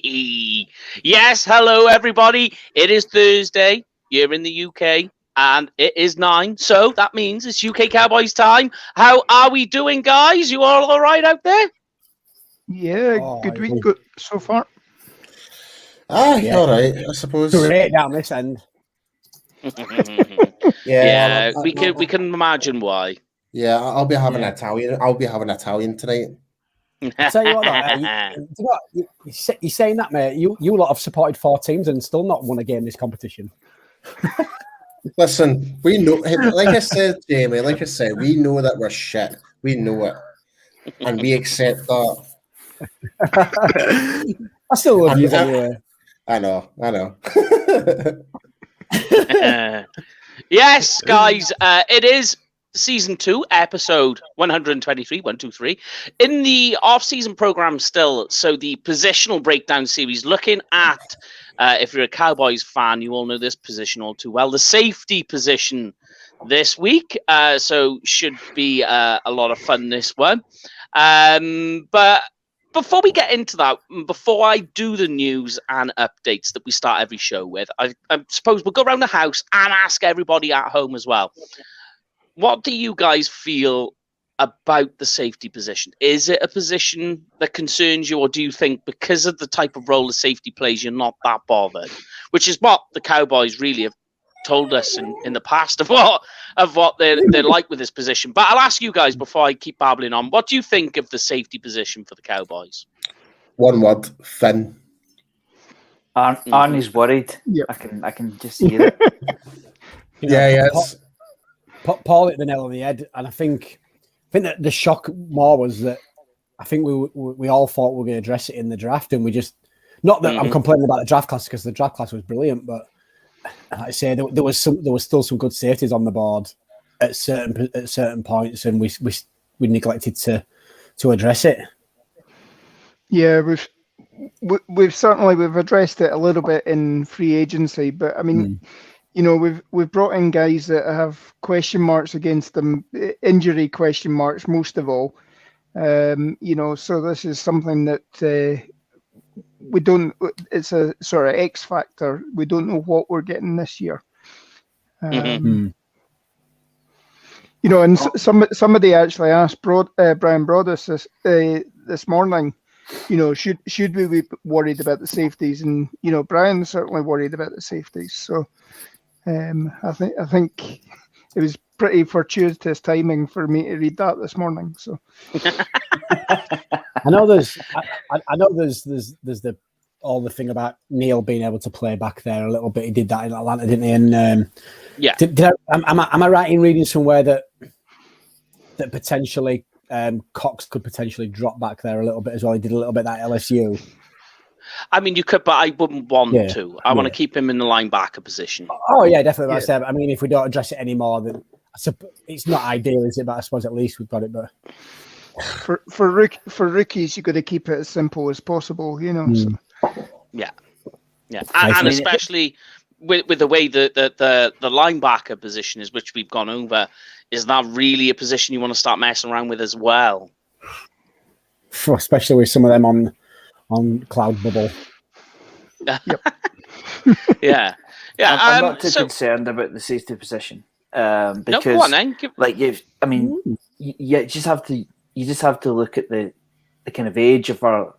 Yes, hello everybody. It is Thursday here in the UK and it is 9. So that means it's UK Cowboys time. How are we doing, guys? You all right out there? Yeah, good week so far. Yeah. All right, I suppose. Great down this end. Yeah, we can imagine why. Yeah, I'll be having Italian. I'll be having Italian tonight. I'll tell you what, you're saying that, mate. You lot have supported 4 teams and still not won a game this competition. Listen, we know, like I said, Jamie, we know that we're shit. We know it. And we accept that. I still love you anyway. I know. Yes, guys, it is Season 2, episode 123. In the off-season program still, so the Positional Breakdown Series, looking at, if you're a Cowboys fan, you all know this position all too well, the safety position this week. So should be a lot of fun, this one. But before we get into that, before I do the news and updates that we start every show with, I suppose we'll go around the house and ask everybody at home as well. What do you guys feel about the safety position? Is it a position that concerns you, or do you think because of the type of role the safety plays, you're not that bothered? Which is what the Cowboys really have told us in the past of what they're like with this position. But I'll ask you guys before I keep babbling on. What do you think of the safety position for the Cowboys? One word: thin. Arnie's worried. Yep. I can just see it. Yes. Paul hit the nail on the head, and I think that the shock more was that I think we all thought we were going to address it in the draft, and we just not that I'm complaining about the draft class because the draft class was brilliant, but like I say, there was still some good safeties on the board at certain points, and we neglected to address it. Yeah, we've certainly addressed it a little bit in free agency, but I mean. You know, we've brought in guys that have question marks against them, injury question marks most of all. You know, so this is something that we don't. It's a sort of X factor. We don't know what we're getting this year. You know, and somebody actually asked Brian Broaddus this morning. You know, should we be worried about the safeties? And you know, Brian's certainly worried about the safeties. So. I think it was pretty fortuitous timing for me to read that this morning. So I know there's the all the thing about Neil being able to play back there a little bit. He did that in Atlanta, didn't he? And am I right in reading somewhere that potentially Cox could potentially drop back there a little bit as well? He did a little bit at LSU. I mean, you could, but I wouldn't want to. I want to keep him in the linebacker position. Oh, yeah, definitely. Like I said, I mean, if we don't address it anymore, then it's not ideal, is it? But I suppose at least we've got it. But for rookies, you've got to keep it as simple as possible, you know. So. Yeah. And especially with the way that the linebacker position is, which we've gone over, is that really a position you want to start messing around with as well? Especially with some of them on cloud bubble. Yeah. I'm not too concerned about the safety position because, go on, then. You just have to look at the kind of age of our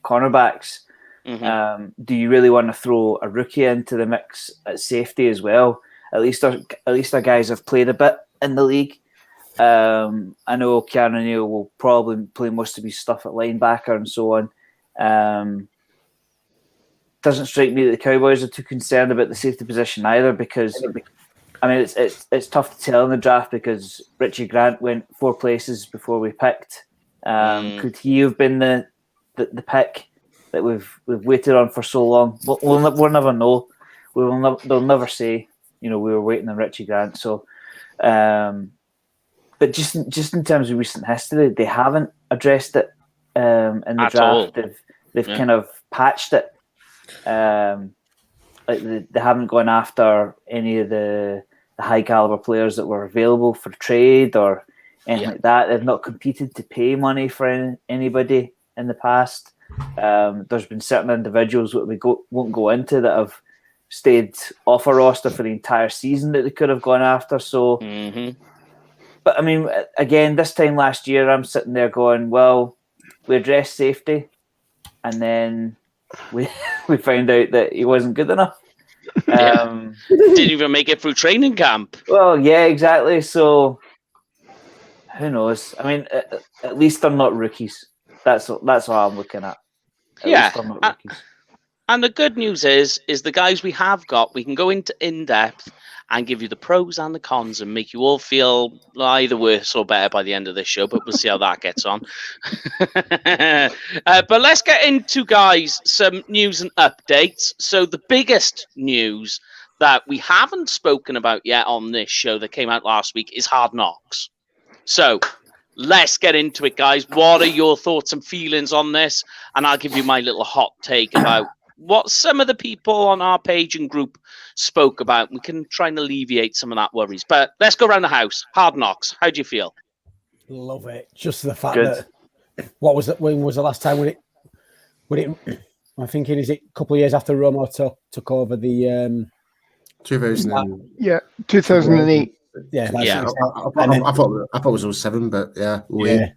cornerbacks. Do you really want to throw a rookie into the mix at safety as well? At least our guys have played a bit in the league. I know Keanu Neal will probably play most of his stuff at linebacker and so on. Doesn't strike me that the Cowboys are too concerned about the safety position either, because I mean it's tough to tell in the draft because Richie Grant went 4 places before we picked. Could he have been the pick that we've waited on for so long? We'll never know. They'll never say, you know, we were waiting on Richie Grant. So, but just in terms of recent history, they haven't addressed it in the At draft. all. They've kind of patched it. Like they haven't gone after any of the high caliber players that were available for trade or anything like that. They've not competed to pay money for anybody in the past. There's been certain individuals that we won't go into that have stayed off a roster for the entire season that they could have gone after. So, but I mean, again, this time last year, I'm sitting there going, well, we addressed safety, and then we found out that he wasn't good enough. Didn't even make it through training camp. Well, yeah, exactly. So who knows? I mean, at least they're not rookies. That's what I'm looking at. At least they're not rookies. And the good news is the guys we have got, we can go into in-depth and give you the pros and the cons and make you all feel either worse or better by the end of this show, but we'll see how that gets on. But let's get into, guys, some news and updates. So the biggest news that we haven't spoken about yet on this show that came out last week is Hard Knocks. So let's get into it, guys. What are your thoughts and feelings on this? And I'll give you my little hot take about what some of the people on our page and group spoke about. We can try and alleviate some of that worries. But let's go around the house. Hard Knocks. How do you feel? Love it. Just the fact that when was the last time when it I'm thinking, is it a couple of years after Romo took over the 2008. Yeah, I thought it was 07, but yeah. Well,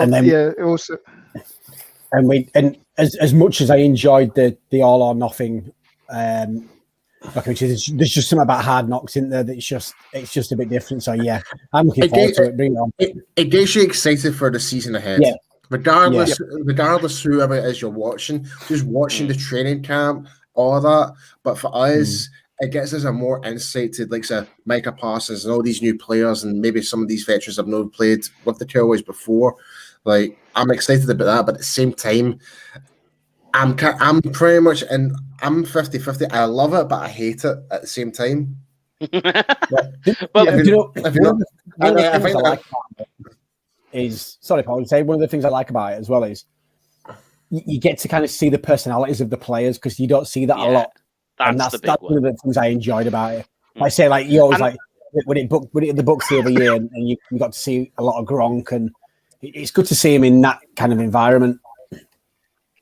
and then, it also. And as much as I enjoyed the All or Nothing, there's just something about Hard Knocks in there that it's just a bit different. So yeah, I'm looking forward to it. Bring it on. It gets you excited for the season ahead. Yeah. Regardless whoever it is you're watching, just watching the training camp, all that. But for us, it gets us a more insight to like Micah Parsons and all these new players, and maybe some of these veterans have never played with the Cowboys before. Like, I'm excited about that, but at the same time, I'm pretty much I'm 50-50. I love it, but I hate it at the same time. Sorry, Paul. Say one of the things I like about it as well is you get to kind of see the personalities of the players, because you don't see that a lot. That's one of the things I enjoyed about it. I say, like, you always like when it the books the other year, and you got to see a lot of Gronk, and it's good to see him in that kind of environment.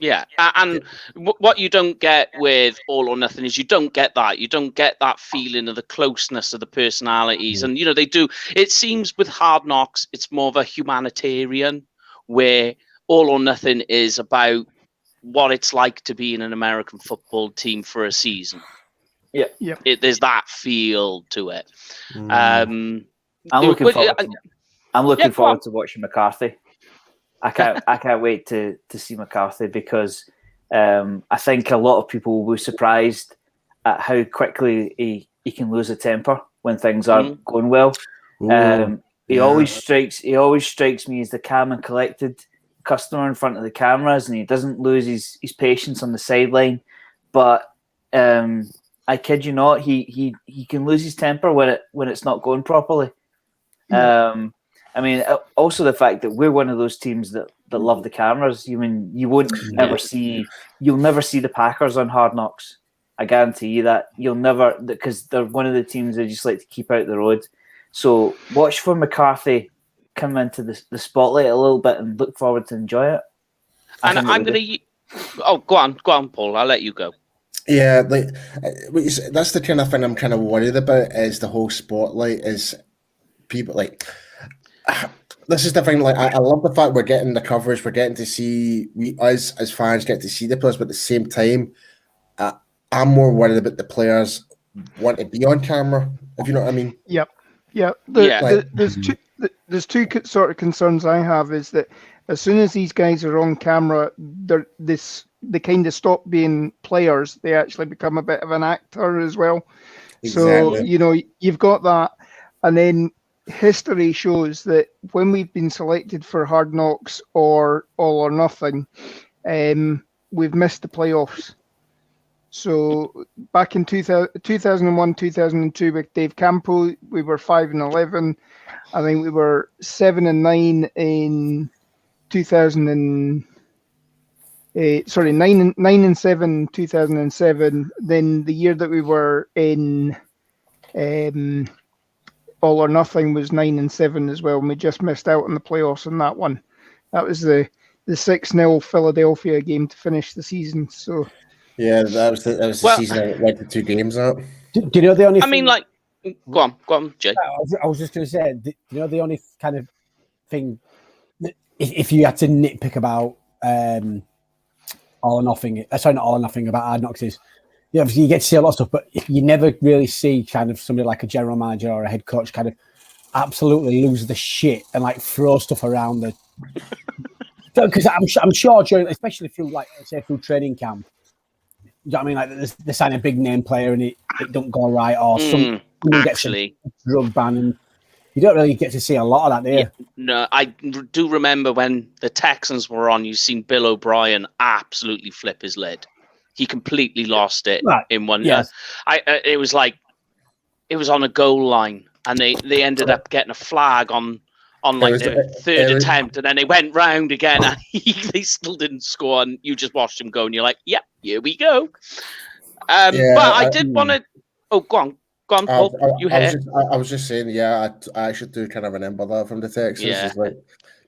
Yeah, and what you don't get with All or Nothing is you don't get that. You don't get that feeling of the closeness of the personalities. And, they do. It seems with Hard Knocks, it's more of a humanitarian, where All or Nothing is about what it's like to be in an American football team for a season. Yeah. There's that feel to it. I'm looking forward to watching McCarthy. I can't wait to see McCarthy, because I think a lot of people will be surprised at how quickly he can lose a temper when things aren't going well. He always strikes me as the calm and collected customer in front of the cameras, and he doesn't lose his patience on the sideline. But I kid you not, he can lose his temper when it's not going properly. I mean, also the fact that we're one of those teams that love the cameras. You'll never see the Packers on Hard Knocks. I guarantee you that. You'll never, because they're one of the teams that just like to keep out the road. So watch for McCarthy come into the spotlight a little bit, and look forward to enjoy it. And I'm going to... Oh, go on, Paul. I'll let you go. Yeah, like that's the kind of thing I'm kind of worried about, is the whole spotlight, is people like... This is the thing. Like, I love the fact we're getting the coverage. We're getting to see us as fans get to see the players, but at the same time, I'm more worried about the players want to be on camera. If you know what I mean. Yep. There's two sort of concerns I have, is that as soon as these guys are on camera, they kind of stop being players. They actually become a bit of an actor as well. Exactly. So you've got that, and then history shows that when we've been selected for Hard Knocks or All or Nothing, we've missed the playoffs. So back in 2001, 2002 with Dave Campo, we were 5-11. I think we were 7-9 in 9-7 2007. Then the year that we were in All or Nothing was 9-7 as well, and we just missed out on the playoffs in that one. That was the the 6-0 Philadelphia game to finish the season. So yeah, that was the season I went to 2 games out. Do you know the only? I mean, like, go on, Jay. I was just going to say, do you know the only kind of thing that if you had to nitpick about All or Nothing, sorry, not All or Nothing, about Hard Knocks is, obviously you get to see a lot of stuff, but you never really see kind of somebody like a general manager or a head coach kind of absolutely lose the shit and like throw stuff around the. Because I'm sure during, especially through like say through training camp, you know what I mean? Like they sign a big name player and it don't go right, or someone gets a drug ban, and you don't really get to see a lot of that, do you? Yeah, no, I do remember when the Texans were on. You've seen Bill O'Brien absolutely flip his lid. He completely lost it in one. Yes. It was like it was on a goal line, and they ended up getting a flag on like their third attempt, and then they went round again, and they still didn't score, and you just watched them go, and you're like, "Yep, here we go." But I did want to. Oh, go on, Paul. I was just saying, I actually do kind of remember that from the Texans. Yeah. It's like,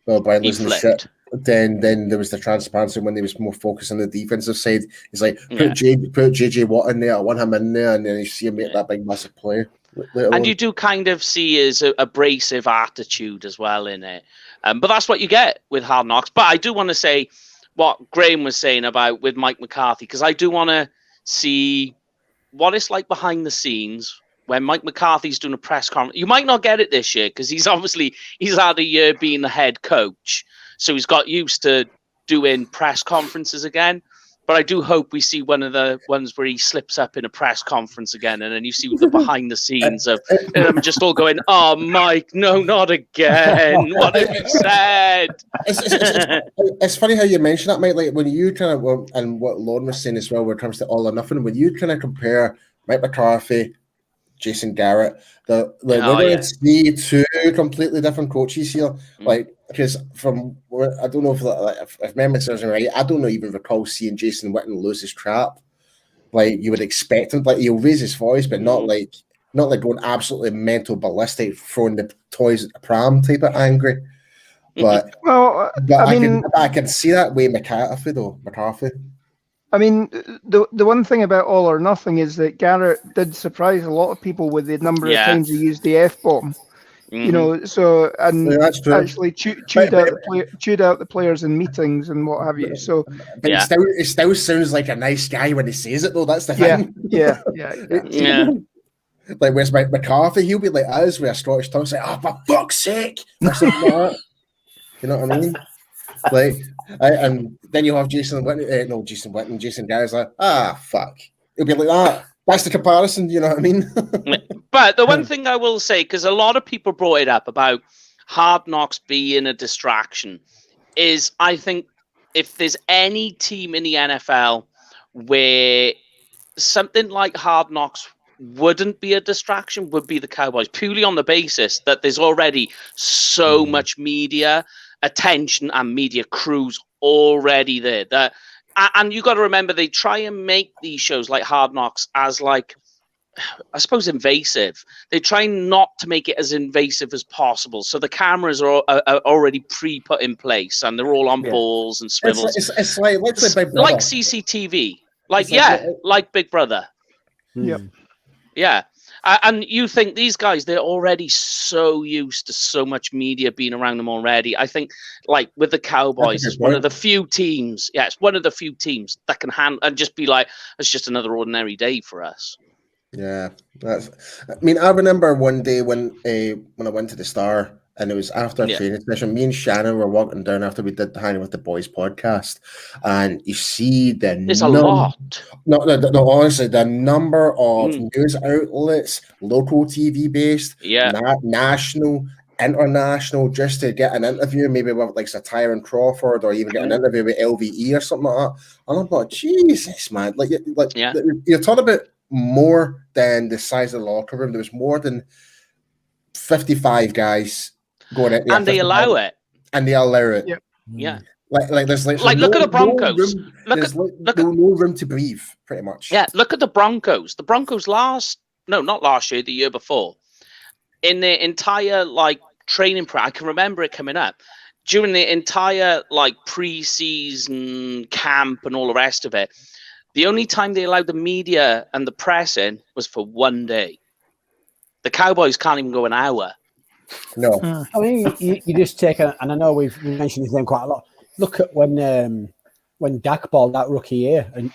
well, Brian He losing the flipped. shit. Then there was the transparency when they was more focused on the defensive side. He's like, put JJ Watt in there, I want him in there, and then you see him make that big massive play. And you do kind of see his abrasive attitude as well in it. But that's what you get with Hard Knocks. But I do want to say what Graham was saying about with Mike McCarthy, because I do want to see what it's like behind the scenes when Mike McCarthy's doing a press conference. You might not get it this year because he's had a year being the head coach. So he's got used to doing press conferences again. But I do hope we see one of the ones where he slips up in a press conference again, and then you see the behind the scenes of them just all going, "Oh, Mike, no, not again! What have you said?" It's funny how you mention that, mate. Like when you kind of, and what Lauren was saying as well, when it comes to All or Nothing, when you kind of compare Mike McCarthy, Jason Garrett, we're going to see 2 completely different coaches here. Like, because from I don't know if memory serves me right, I don't even recall seeing Jason Witten lose his crap. Like you would expect him, like he'll raise his voice, but not like going absolutely mental ballistic, throwing the toys at the pram type of angry. But I can see that way McCarthy though. I mean, the one thing about All or Nothing is that Garrett did surprise a lot of people with the number of times he used the F-bomb. You know, so actually chewed out the players in meetings and what have you. So, but it still sounds like a nice guy when he says it, though. That's the thing. Yeah. Like where's Mike McCarthy? He'll be like us with a Scottish tongue, say, "Oh, for fuck's sake!" Or something like that. You know what I mean? Like, and then you have Jason Witten, Jason Garrett's like, fuck. He'll be like that. That's the comparison, you know what I mean? But the one thing I will say, because a lot of people brought it up about Hard Knocks being a distraction, is I think if there's any team in the NFL where something like Hard Knocks wouldn't be a distraction, would be the Cowboys, purely on the basis that there's already so much media attention and media crews already there. And you got to remember, they try and make these shows like Hard Knocks as like, I suppose, invasive. They try not to make it as invasive as possible. So the cameras are already pre-put in place, and they're all on balls and swivels. It's like Big Brother. Like CCTV. Like Big Brother. Yep. Yeah. And you think these guys, they're already so used to so much media being around them already. I think, like, with the Cowboys, it's one of the few teams, it's one of the few teams that can handle and just be like, it's just another ordinary day for us. Yeah. I remember one day when I went to the Star, and it was after a training session. Me and Shannon were walking down after we did the Hanging with the Boys podcast, and you see there's a lot. No, honestly, the number of news outlets, local TV based, national, international, just to get an interview, maybe with like Tyron Crawford, or even get an interview with LVE or something like that. And I'm like, Jesus, man, you're talking about more than the size of the locker room. There was more than 55 guys going in, and they allow it. And they allow it. Yeah. Like there's look at the Broncos. No room to breathe, pretty much. Yeah, look at the Broncos. The Broncos not last year, the year before, in their entire training I can remember it coming up. during the entire like pre-season camp and all the rest of it, the only time they allowed the media and the press in was for one day. The Cowboys can't even go an hour. No. I mean, you just take and I know we've mentioned his name quite a lot. Look at when Dak balled that rookie year and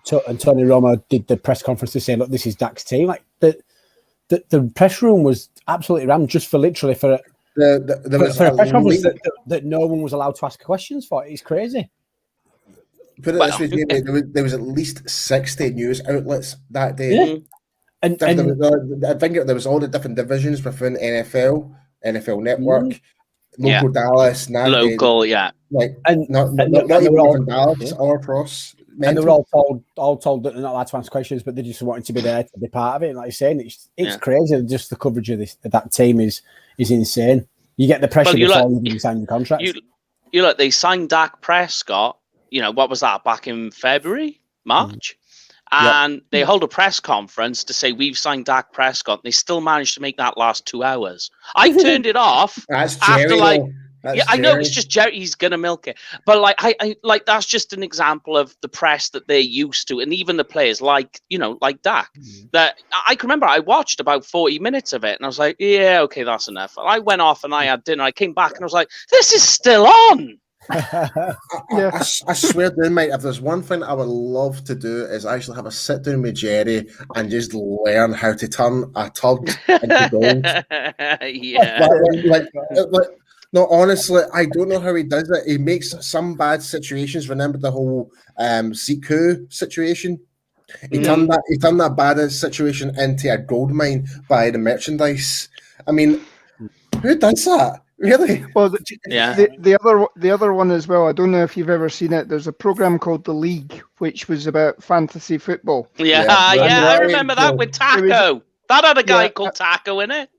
Tony Romo did the press conference to say, look, this is Dak's team. Like the press room was absolutely rammed just for literally for a press conference that no one was allowed to ask questions for. It's crazy. Put it this way, Jamie, there was at least 60 news outlets that day. Yeah. And I think there was all the different divisions within NFL Network, local Dallas, local, like and not even all, Dallas, all across. And they were all told that they're not allowed to answer questions, but they just wanted to be there to be part of it. And like you're saying, it's crazy. Just the coverage of that team is insane. You get the pressure before you even sign the contract. You look, they signed Dak Prescott. You know, what was that, back in February, March? And they hold a press conference to say we've signed Dak Prescott. And they still managed to make that last 2 hours. I turned it off after I know it's just Jerry. He's gonna milk it, but I that's just an example of the press that they're used to, and even the players like Dak. That I can remember. I watched about 40 minutes of it, and I was like, yeah, okay, that's enough. I went off and I had dinner. I came back and I was like, this is still on. I swear, mate, if there's one thing I would love to do is actually have a sit down with Jerry and just learn how to turn a turd into gold. No, honestly, I don't know how he does it. He makes some bad situations. Remember the whole Siku situation? He turned that bad situation into a gold mine by the merchandise. I mean, who does that? Really? Well, the other one as well. I don't know if you've ever seen it. There's a program called The League, which was about fantasy football. I remember that with Taco. That had a guy called Taco in it.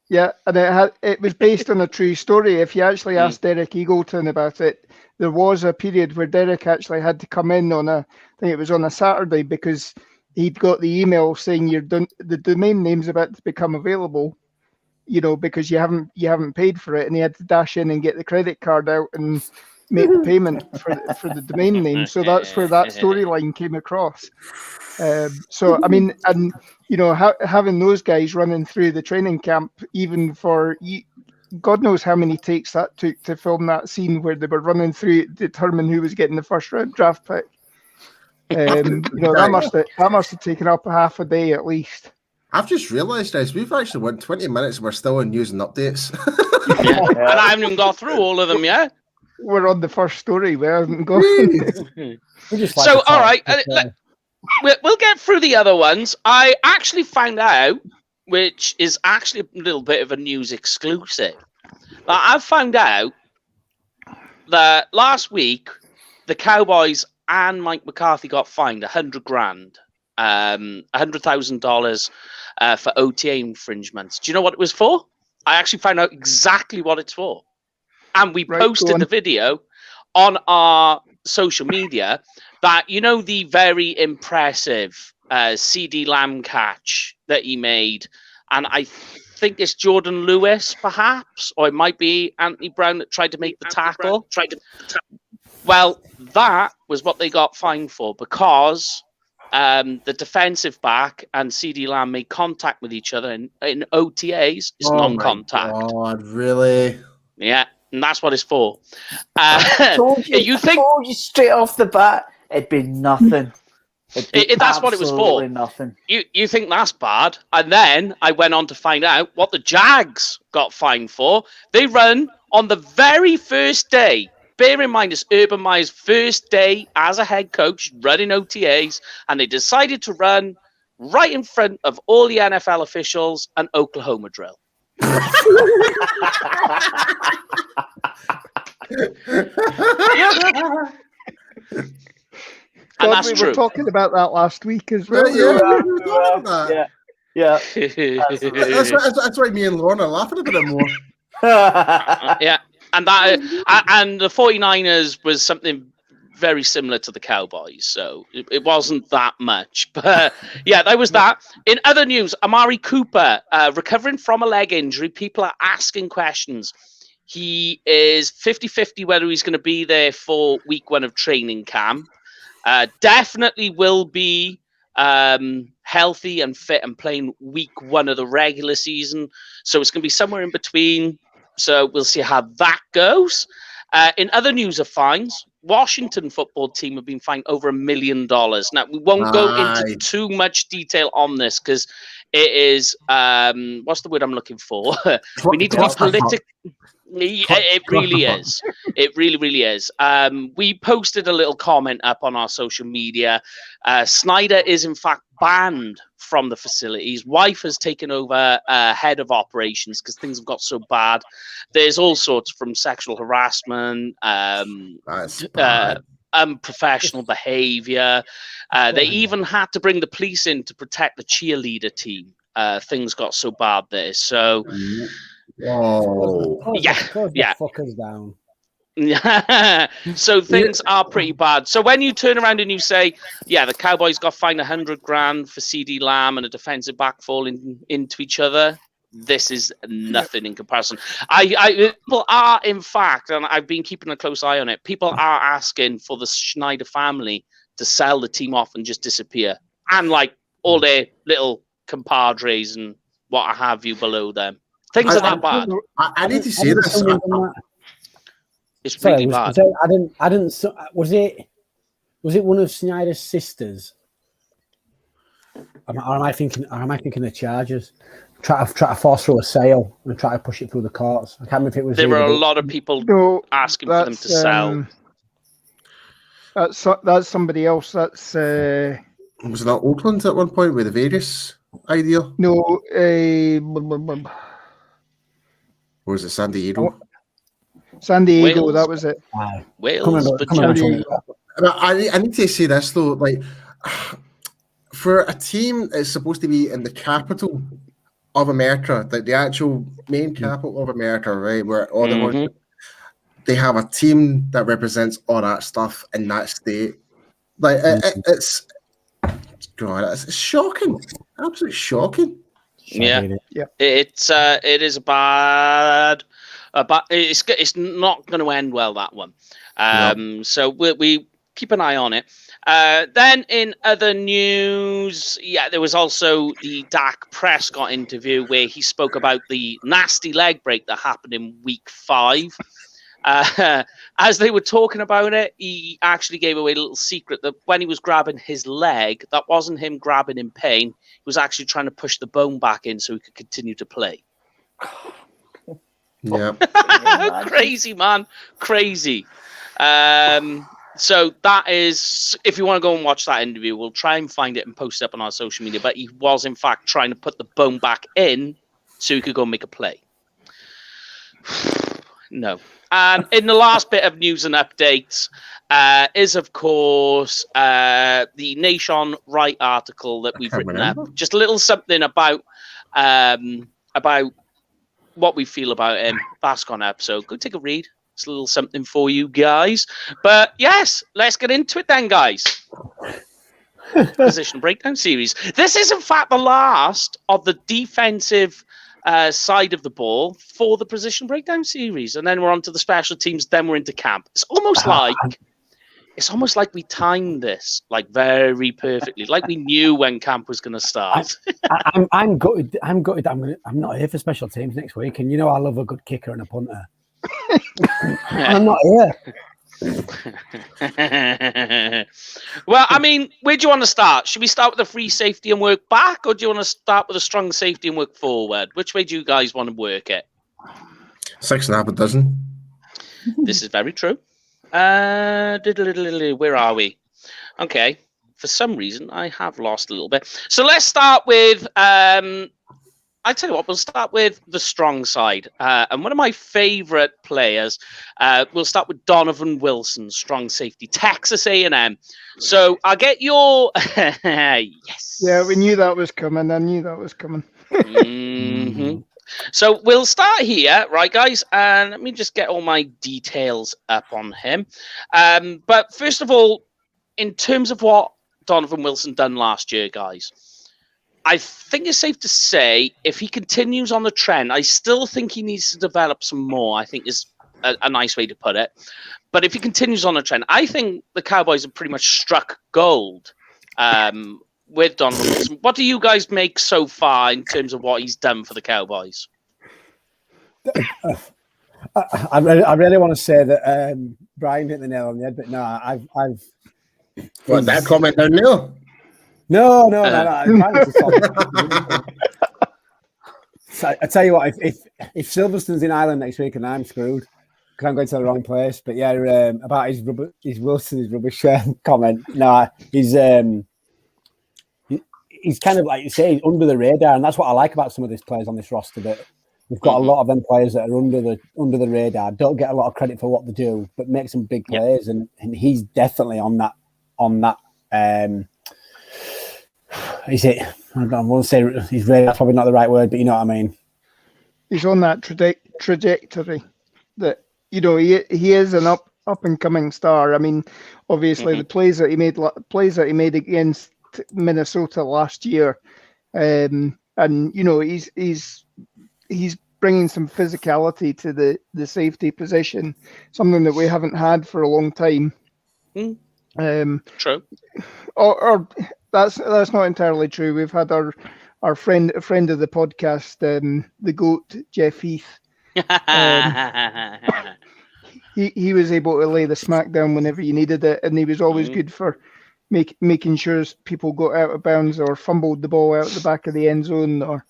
Yeah, and it was based on a true story. If you actually asked Derek Eagleton about it, there was a period where Derek actually had to come in on I think it was on a Saturday, because he'd got the email saying the domain name's about to become available, because you haven't paid for it, and he had to dash in and get the credit card out and make the payment for the domain name. So that's where that storyline came across. So I mean, and having those guys running through the training camp, even for God knows how many takes that took to film that scene where they were running through to determine who was getting the first round draft pick. That must have taken up half a day at least. I've just realised, guys, we've actually went 20 minutes and we're still in news and updates. And I haven't even got through all of them yet. We're on the first story. We haven't gone. So, all right. We'll get through the other ones. I actually found out, which is actually a little bit of a news exclusive. I found out that last week, the Cowboys and Mike McCarthy got fined $100,000, $100,000 for OTA infringements. Do you know what it was for? I actually found out exactly what it's for. And we posted the video on our social media that, the very impressive CD Lamb catch that he made. And I think it's Jordan Lewis, perhaps, or it might be Anthony Brown that tried to make the tackle. Well, that was what they got fined for, because the defensive back and CD Lamb made contact with each other in OTAs. It's non-contact. God, really? Yeah, and that's what it's for. Told you straight off the bat, it'd be nothing. That's what it was for. Nothing. You think that's bad? And then I went on to find out what the Jags got fined for. They run on the very first day. Bear in mind, it's Urban Meyer's first day as a head coach running OTAs, and they decided to run right in front of all the NFL officials an Oklahoma drill. And that's we were talking about that last week as well. Yeah. That's why me and Lauren are laughing a bit more. Yeah. And the 49ers was something very similar to the Cowboys, so it wasn't that much. But yeah, that was that. In other news, Amari Cooper recovering from a leg injury. People are asking questions. He is 50-50 whether he's going to be there for week 1 of training camp. Definitely will be healthy and fit and playing week 1 of the regular season. So it's going to be somewhere in between. So we'll see how that goes. In other news of fines, Washington football team have been fined over $1 million. Now, we won't go into too much detail on this because it is, what's the word I'm looking for? We need to be political. It really is. It really, really is. We posted a little comment up on our social media. Snyder is, in fact, banned from the facility. His wife has taken over head of operations because things have got so bad. There's all sorts from sexual harassment, unprofessional behavior. They even had to bring the police in to protect the cheerleader team. Things got so bad there. So... fuckers down. So things are pretty bad. So when you turn around and you say, yeah, the Cowboys got fined $100,000 for CD Lamb and a defensive back falling into each other, this is nothing in comparison. People are, in fact, and I've been keeping a close eye on it, people are asking for the Schneider family to sell the team off and just disappear. And like all their little compadres and what have you below them. Things are that bad. I need to say this. It's really bad. Was it one of Snyder's sisters? Or am I thinking of Chargers? Try to force through a sale and try to push it through the courts. I can't remember if it was. There were a lot of people asking for them to sell. That's somebody else. That's was it not Oakland at one point with the Vegas idea? No, or was it San Diego? San Diego, Wales. That was it. Wales, I need to say this though, like for a team that's supposed to be in the capital of America, like the actual main capital of America, right, where all they have a team that represents all that stuff in that state. Like it's shocking, absolutely shocking. Yeah. It is bad. But it's not going to end well, that one. So we keep an eye on it. Then in other news, there was also the Dak Prescott interview where he spoke about the nasty leg break that happened in week 5. As they were talking about it, he actually gave away a little secret that when he was grabbing his leg, that wasn't him grabbing in pain. He was actually trying to push the bone back in so he could continue to play. Yeah. Crazy, man. Crazy. So that is, if you want to go and watch that interview, we'll try and find it and post it up on our social media. But he was, in fact, trying to put the bone back in so he could go and make a play. No. And in the last bit of news and updates is, of course, the Nation Right article that we've written up. Just a little something about what we feel about him. That's gone up, so go take a read. It's a little something for you guys. But yes, let's get into it then, guys. Position Breakdown Series. This is, in fact, the last of the defensive side of the ball for the Position Breakdown Series, and then we're on to the special teams. Then we're into camp. It's almost like we timed this like very perfectly, like we knew when camp was going to start. I'm gutted. I'm not here for special teams next week, and you know I love a good kicker and a punter. I'm not here. Well, I mean, where do you want to start? Should we start with a free safety and work back, or do you want to start with a strong safety and work forward? Which way do you guys want to work it? 6.5 a dozen. This is very true. Where are we? Okay. For some reason, I have lost a little bit. So let's start with... I tell you what, we'll start with the strong side. And one of my favorite players, we'll start with Donovan Wilson, strong safety, Texas A&M. So I'll get your... Yes. Yeah, we knew that was coming. I knew that was coming. Mm-hmm. So we'll start here, right, guys? And let me just get all my details up on him. But first of all, in terms of what Donovan Wilson done last year, guys, I think it's safe to say if he continues on the trend, I still think he needs to develop some more, I think is a nice way to put it. But if he continues on the trend, I think the Cowboys have pretty much struck gold with Donovan Wilson. What do you guys make so far in terms of what he's done for the Cowboys? I really want to say that Brian hit the nail on the head, but no, I've What, that comment down there? No. So I tell you what, if Silverstone's in Ireland next week and I'm screwed because I'm going to the wrong place. But yeah, about his Wilson's rubbish comment. No, he's kind of like you say, he's under the radar, and that's what I like about some of these players on this roster. That we've got a lot of them players that are under the radar, don't get a lot of credit for what they do, but make some big plays, and he's definitely on that. Is it? I won't say his radar. Probably not the right word, but you know what I mean. He's on that trajectory that he is an up and coming star. I mean, obviously the plays that he made against Minnesota last year, and he's bringing some physicality to the safety position, something that we haven't had for a long time. True. Or that's not entirely true. We've had our friend of the podcast, the GOAT, Jeff Heath. He was able to lay the smack down whenever you needed it, and he was always good for making sure people got out of bounds or fumbled the ball out the back of the end zone.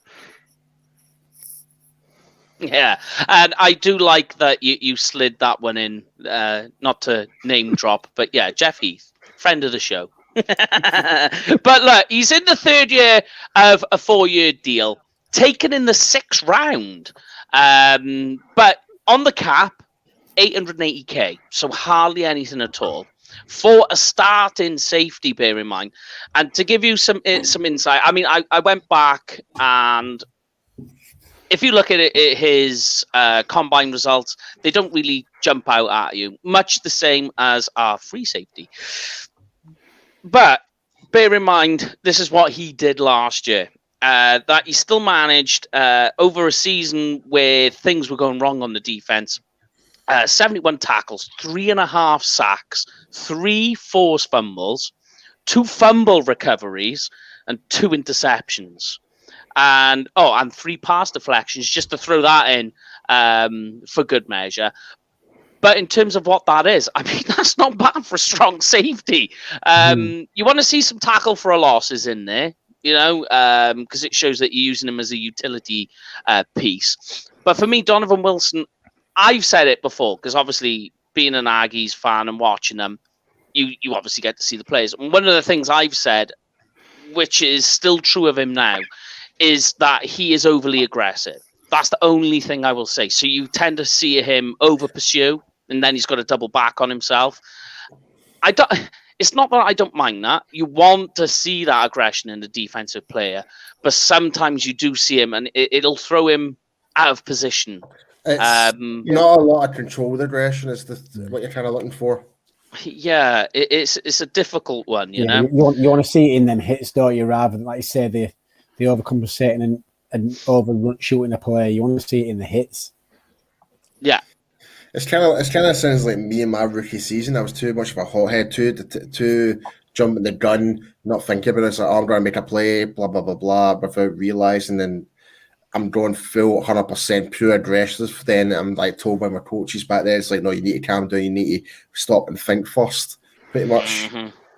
Yeah, and I do like that you slid that one in, not to name drop, but yeah, Jeff Heath, friend of the show. But look, he's in the third year of a 4-year deal, taken in the 6th round. But on the cap, $880K, so hardly anything at all for a starting safety, bear in mind. And to give you some insight, I mean, I went back, and if you look at his combine results, they don't really jump out at you, much the same as our free safety. But bear in mind, this is what he did last year. That he still managed over a season where things were going wrong on the defense. 71 tackles, 3.5 sacks, 3 forced fumbles, 2 fumble recoveries, and 2 interceptions. And 3 pass deflections, just to throw that in for good measure. But in terms of what that is, I mean, that's not bad for a strong safety. You want to see some tackle for a losses in there, because it shows that you're using him as a utility piece. But for me, Donovan Wilson, I've said it before, because obviously being an Aggies fan and watching them, you obviously get to see the players. And one of the things I've said, which is still true of him now, is that he is overly aggressive. That's the only thing I will say. So you tend to see him over pursue, and then he's got to double back on himself. It's not that I don't mind that. You want to see that aggression in the defensive player, but sometimes you do see him, and it'll throw him out of position. It's not a lot of controlled aggression. Is what you're kind of looking for? Yeah, it's a difficult one. You know, you want to see it in them hits, don't you? Rather than, like you say, the overcompensating and over shooting a play. You want to see it in the hits. Yeah. It kind of sounds like me in my rookie season. I was too much of a hothead, too jumping the gun, not thinking about it. It's like, I'm going to make a play, blah, blah, blah, blah, without realising. Then I'm going full 100% pure aggressive. Then I'm like told by my coaches back there, it's like, no, you need to calm down. You need to stop and think first, pretty much.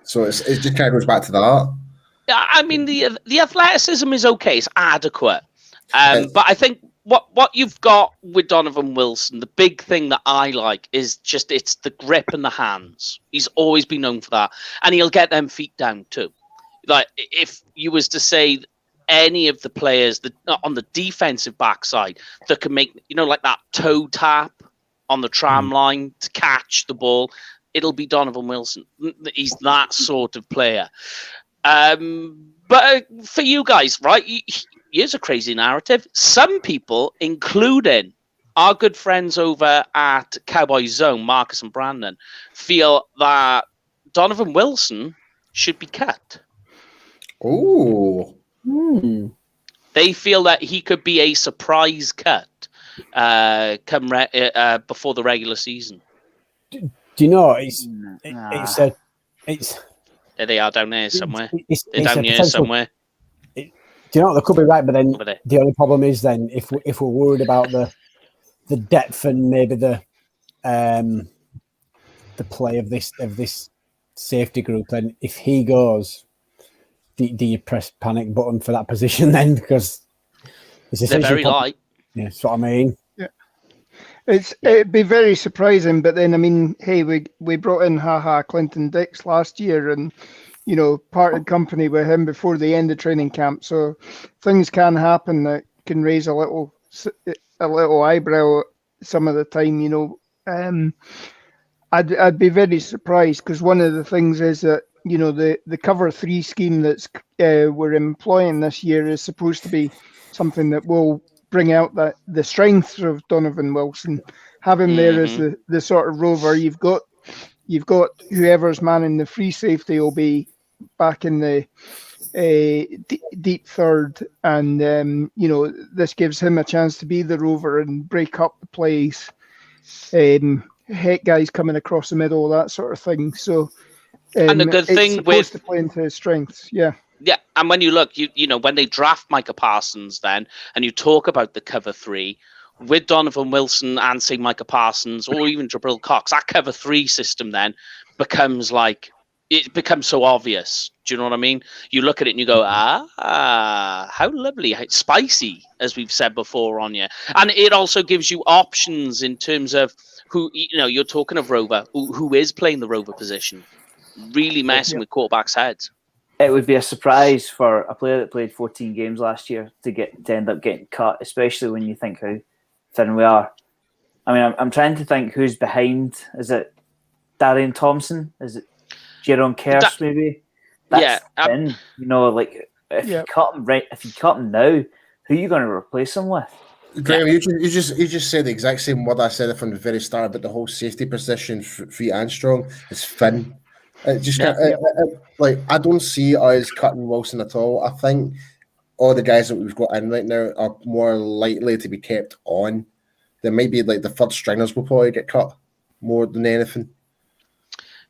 So it just kind of goes back to that. Yeah, I mean, the athleticism is okay. It's adequate. But I think what you've got with Donovan Wilson, the big thing that I like is just it's the grip and the hands. He's always been known for that. And he'll get them feet down too. Like, if you was to say any of the players that on the defensive backside that can make, like that toe tap on the tram line to catch the ball, it'll be Donovan Wilson. He's that sort of player. But for you guys, right, here's a crazy narrative. Some people, including our good friends over at Cowboy Zone, Marcus and Brandon, feel that Donovan Wilson should be cut. Oh. They feel that he could be a surprise cut before the regular season. Do you know it's There they are down there somewhere. They're it's down here somewhere. Do you know, they could be right, but then Over there. the only problem is then if we're worried about the depth and maybe the play of this safety group, then if he goes, do you press panic button for that position then? Because they're very light. Yeah, that's what I mean. Yeah, it'd be very surprising. But then, I mean, hey, we brought in Clinton Dix last year, and parted company with him before the end of training camp. So things can happen that can raise a little eyebrow some of the time. I'd be very surprised, because one of the things is that the cover 3 scheme that's we're employing this year is supposed to be something that will bring out the strengths of Donovan Wilson. Have him there as the sort of rover. You've got whoever's manning the free safety will be back in the deep third, and this gives him a chance to be the rover and break up the plays. Hit guys coming across the middle, that sort of thing. So, and the good thing with to play into his strengths, yeah. And when you look, when they draft Micah Parsons, then, and you talk about the cover 3 with Donovan Wilson and say Micah Parsons or even Jabril Cox, that cover 3 system then becomes so obvious. Do you know what I mean? You look at it and you go, how lovely, how spicy, as we've said before on you. And it also gives you options in terms of who, you're talking of rover, who is playing the rover position, really messing with quarterbacks' heads. It would be a surprise for a player that played 14 games last year to end up getting cut, especially when you think how thin we are. I mean, I'm trying to think who's behind. Is it Darian Thompson? Is it Jerome Kersh, maybe? That's thin. If you cut him now, who are you going to replace him with? Graham, you just said the exact same word I said from the very start about the whole safety position, free and strong. It's thin. I don't see us cutting Wilson at all. I think all the guys that we've got in right now are more likely to be kept on. There might be the third stringers will probably get cut more than anything.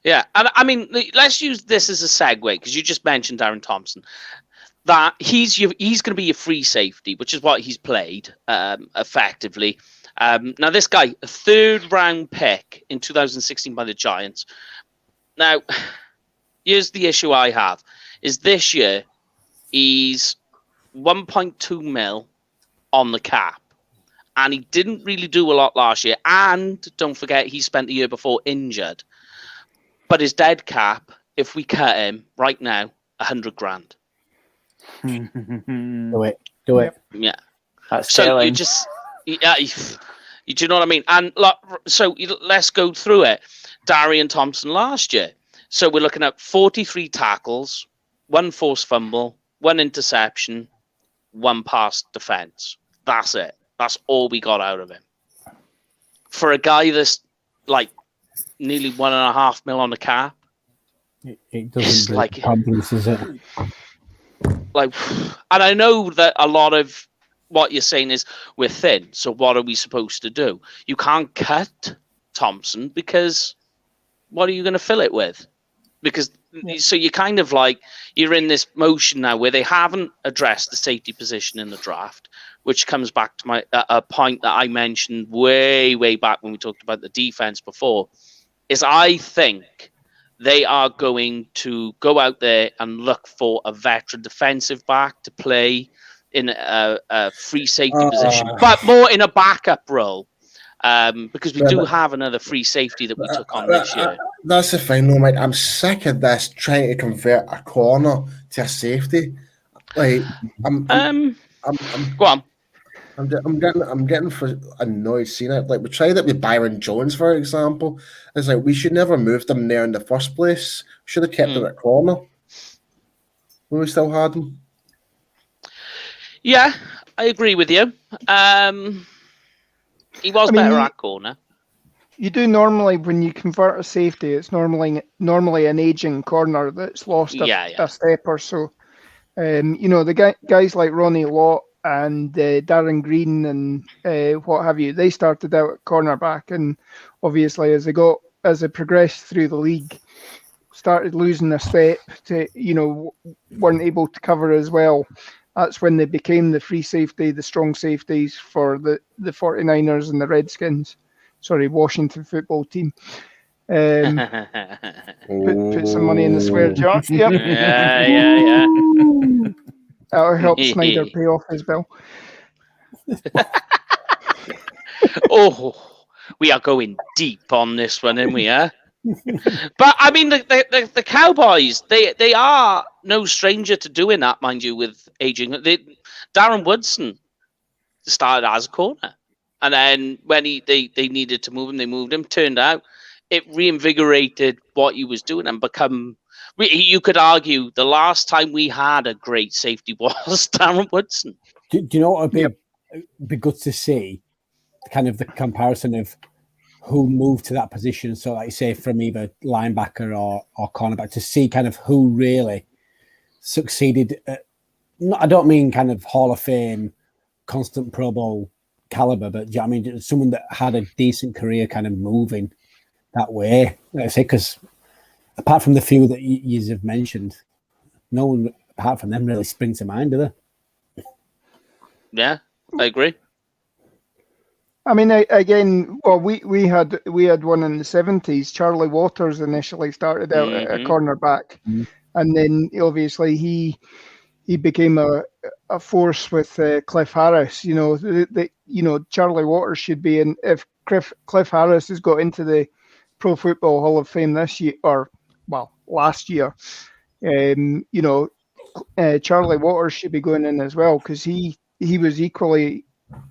Yeah, and I mean, let's use this as a segue, because you just mentioned Darren Thompson. That he's going to be a free safety, which is what he's played effectively. Now, this guy, a 3rd round pick in 2016 by the Giants. Now, here's the issue I have, is this year he's 1.2 mil on the cap, and he didn't really do a lot last year. And don't forget, he spent the year before injured. But his dead cap, if we cut him right now, $100,000. Do it. Yeah. That's so telling. you just, do you know what I mean? And so let's go through it. Darian Thompson last year. So we're looking at 43 tackles, 1 forced fumble, 1 interception, 1 pass defense. That's it. That's all we got out of him. For a guy that's nearly $1.5 million on the cap, it doesn't like confidence, is it? And I know that a lot of what you're saying is we're thin. So what are we supposed to do? You can't cut Thompson, because what are you going to fill it with? Because so you're kind of you're in this motion now where they haven't addressed the safety position in the draft, which comes back to a point that I mentioned way back when we talked about the defense before, is I think they are going to go out there and look for a veteran defensive back to play in a free safety position, but more in a backup role. Because we do have another free safety that we took on this year. That's the thing, though, mate. I'm sick of this trying to convert a corner to a safety. Go on. I'm getting annoyed seeing it. We tried it with Byron Jones, for example. It's we should never move them there in the first place. We should have kept him at corner when we still had him. Yeah, I agree with you. He was better at corner. You do normally, when you convert a safety, it's normally an aging corner that's lost a step or so. The guys like Ronnie Lott and Darren Green and what have you, they started out at cornerback, and obviously as they progressed through the league, started losing a step to, weren't able to cover as well. That's when they became the free safety, the strong safeties for the 49ers and the Redskins. Sorry, Washington football team. Put some money in the swear jar. Yep. Yeah. That'll help Snyder pay off his bill. Oh, we are going deep on this one, aren't we? But I mean, the Cowboys, they are no stranger to doing that, mind you, with aging. Darren Woodson started as a corner, and then when they needed to move him, they moved him. Turned out it reinvigorated what he was doing and become. You could argue the last time we had a great safety was Darren Woodson. Do you know what would be good to see? Kind of the comparison of who moved to that position. So, like you say, from either linebacker or cornerback, to see kind of who really succeeded. I don't mean kind of Hall of Fame, constant Pro Bowl caliber, but I mean someone that had a decent career, kind of moving that way. Like I say, because apart from the few that you have mentioned, no one apart from them really springs to mind, do they? Yeah, I agree. I mean, again, well, we had one in the 70s. Charlie Waters initially started out at a cornerback, and then obviously he became a force with Cliff Harris. Charlie Waters should be in. If Cliff Harris has got into the Pro Football Hall of Fame this year, or last year, Charlie Waters should be going in as well, because he was equally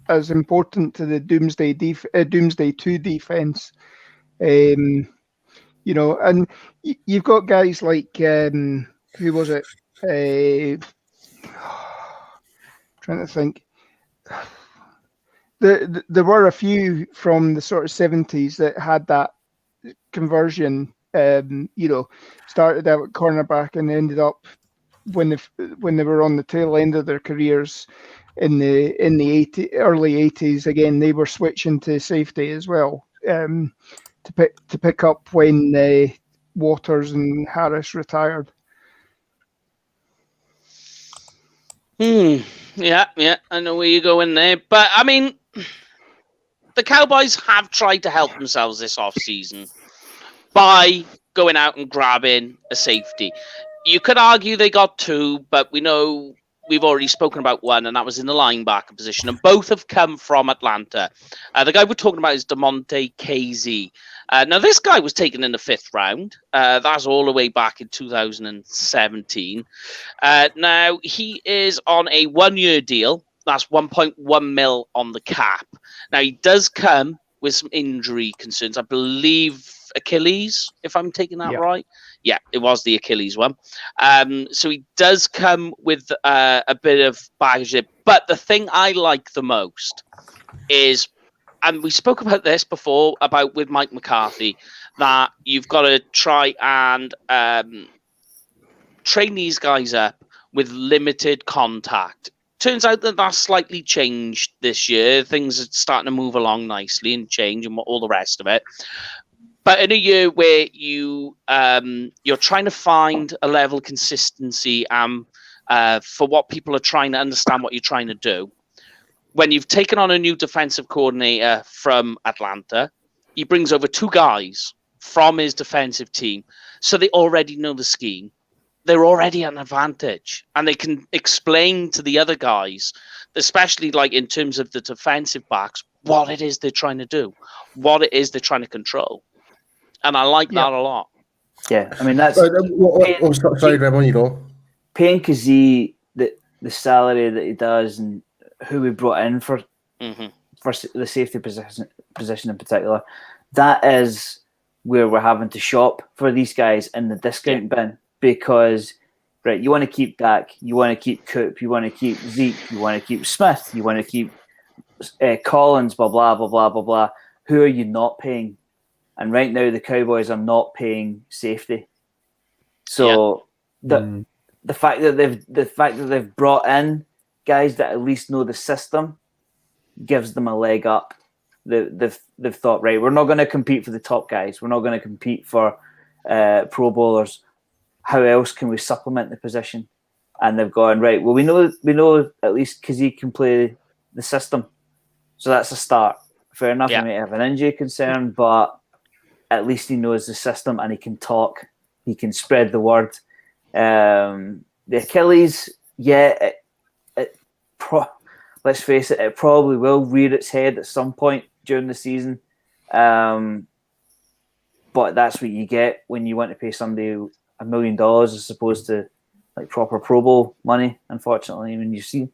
as important to the Doomsday 2 defense. And you've got guys like who was it? Trying to think. There were a few from the sort of 70s that had that conversion. Started out at cornerback and ended up when they were on the tail end of their careers in the early 80s. Again, they were switching to safety as well, to pick up when Waters and Harris retired. Yeah, I know where you're going there. But, I mean, the Cowboys have tried to help themselves this offseason by going out and grabbing a safety. You could argue they got two, but we know we've already spoken about one, and that was in the linebacker position, and both have come from Atlanta. The guy we're talking about is DeMonte Casey. Now, this guy was taken in the 5th round. That's all the way back in 2017. Now, he is on a 1-year deal. That's 1.1 mil on the cap. Now, he does come with some injury concerns. I believe Achilles, if I'm taking that right. Yeah, it was the Achilles one. So he does come with a bit of baggage. But the thing I like the most is, and we spoke about this before with Mike McCarthy, that you've got to try and train these guys up with limited contact. Turns out that that's slightly changed this year. Things are starting to move along nicely and change and all the rest of it. But in a year where you're trying to find a level of consistency for what people are trying to understand what you're trying to do, when you've taken on a new defensive coordinator from Atlanta, he brings over 2 guys from his defensive team, so they already know the scheme. They're already at an advantage, and they can explain to the other guys, especially like in terms of the defensive backs, what it is they're trying to do, what it is they're trying to control. And I like that a lot. Yeah, I mean, that's... sorry, Graham, on you go. Paying Kazee the salary that he does and who we brought in for the safety position in particular, that is where we're having to shop for these guys in the discount bin, because, right, you want to keep Dak, you want to keep Coop, you want to keep Zeke, you want to keep Smith, you want to keep Collins, blah, blah, blah, blah, blah, blah. Who are you not paying? And right now, the Cowboys are not paying safety. So the fact that they've brought in guys that at least know the system gives them a leg up. They've thought, right, we're not going to compete for the top guys. We're not going to compete for Pro Bowlers. How else can we supplement the position? And they've gone, right, well, we know at least Kazee can play the system. So that's a start. Fair enough, he may have an injury concern, but at least he knows the system and he can talk. He can spread the word. The Achilles, let's face it, it probably will rear its head at some point during the season. But that's what you get when you want to pay somebody $1 million as opposed to like proper Pro Bowl money. Unfortunately, I mean, you've seen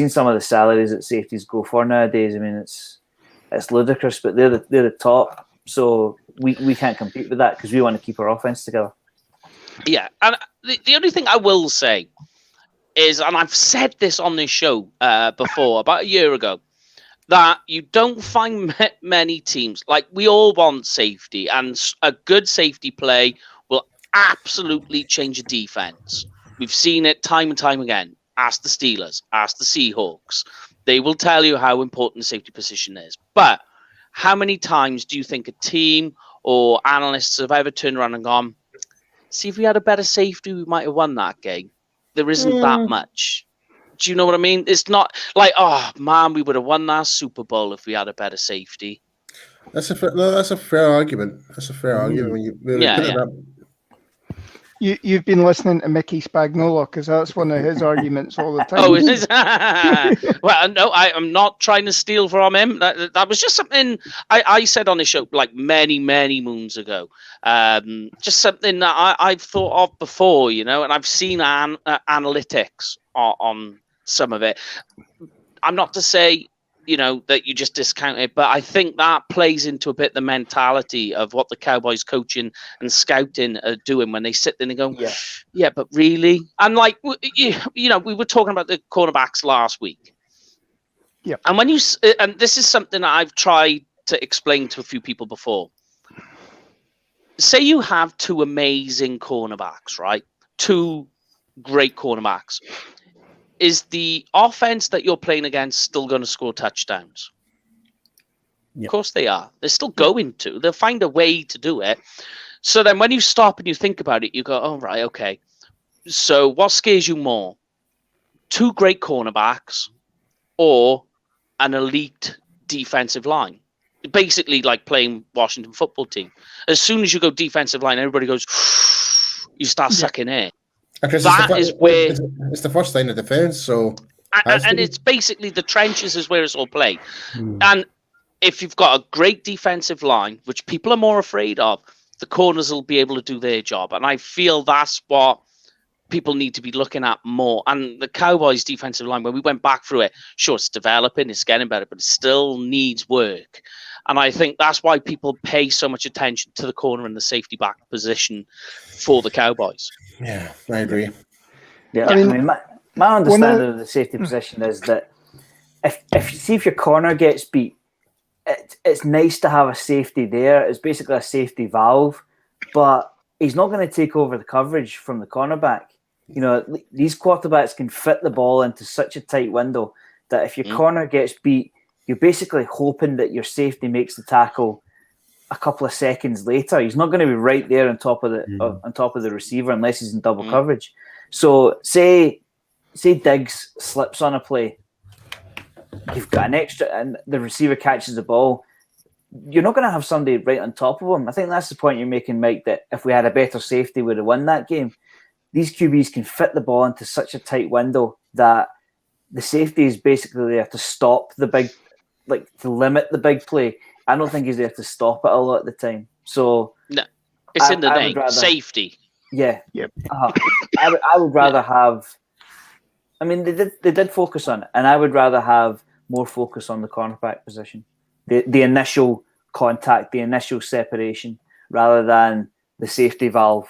some of the salaries that safeties go for nowadays. I mean, it's ludicrous, but they're the top, so we can't compete with that because we want to keep our offense together. Yeah, and the only thing I will say is, and I've said this on this show before, about a year ago, that you don't find many teams, like we all want safety, and a good safety play will absolutely change a defense. We've seen it time and time again. Ask the Steelers, ask the Seahawks. They will tell you how important the safety position is. But how many times do you think a team or analysts have ever turned around and gone, see, if we had a better safety, we might have won that game? There isn't that much. Do you know what I mean? It's not like, oh, man, we would have won that Super Bowl if we had a better safety. That's a fair argument. That's a fair argument when you really put it up. You've been listening to Mickey Spagnola because that's one of his arguments all the time. Oh, it is? Well, no, I'm not trying to steal from him. That was just something I said on the show like many, many moons ago. Just something that I've thought of before, you know, and I've seen analytics on some of it. I'm not to say, you know, that you just discount it, but I think that plays into a bit the mentality of what the Cowboys coaching and scouting are doing when they sit there and go, yeah, but really? And like, you know, we were talking about the cornerbacks last week. Yeah. And when and this is something that I've tried to explain to a few people before. Say you have two amazing cornerbacks, right? Two great cornerbacks. Is the offense that you're playing against still going to score touchdowns? Yep. Of course they are. They're still going to. They'll find a way to do it. So then when you stop and you think about it, you go, oh, right, okay. So what scares you more? Two great cornerbacks or an elite defensive line? Basically like playing Washington football team. As soon as you go defensive line, everybody goes, you start sucking air. That is where it's the first line of defense, so and it's basically the trenches is where it's all played. And if you've got a great defensive line, which people are more afraid of, the corners will be able to do their job. And I feel that's what people need to be looking at more. And the Cowboys defensive line, when we went back through it, sure, it's developing, it's getting better, but it still needs work. And I think that's why people pay so much attention to the corner and the safety back position for the Cowboys. Yeah, I agree. Yeah, I mean my understanding of the safety position is that if your corner gets beat, it's nice to have a safety there. It's basically a safety valve, but he's not going to take over the coverage from the cornerback. You know, these quarterbacks can fit the ball into such a tight window that if your corner gets beat, you're basically hoping that your safety makes the tackle a couple of seconds later. He's not going to be right there on top of the receiver unless he's in double coverage. So say Diggs slips on a play, you've got an extra, and the receiver catches the ball. You're not going to have somebody right on top of him. I think that's the point you're making, Mike, that if we had a better safety, we'd have won that game. These QBs can fit the ball into such a tight window that the safety is basically there to stop the big, like to limit the big play. I don't think he's there to stop it a lot of the time. So no, it's in the name, safety. Yeah. Yep. I would rather have. I mean, they did focus on it, and I would rather have more focus on the cornerback position, the initial contact, the initial separation, rather than the safety valve.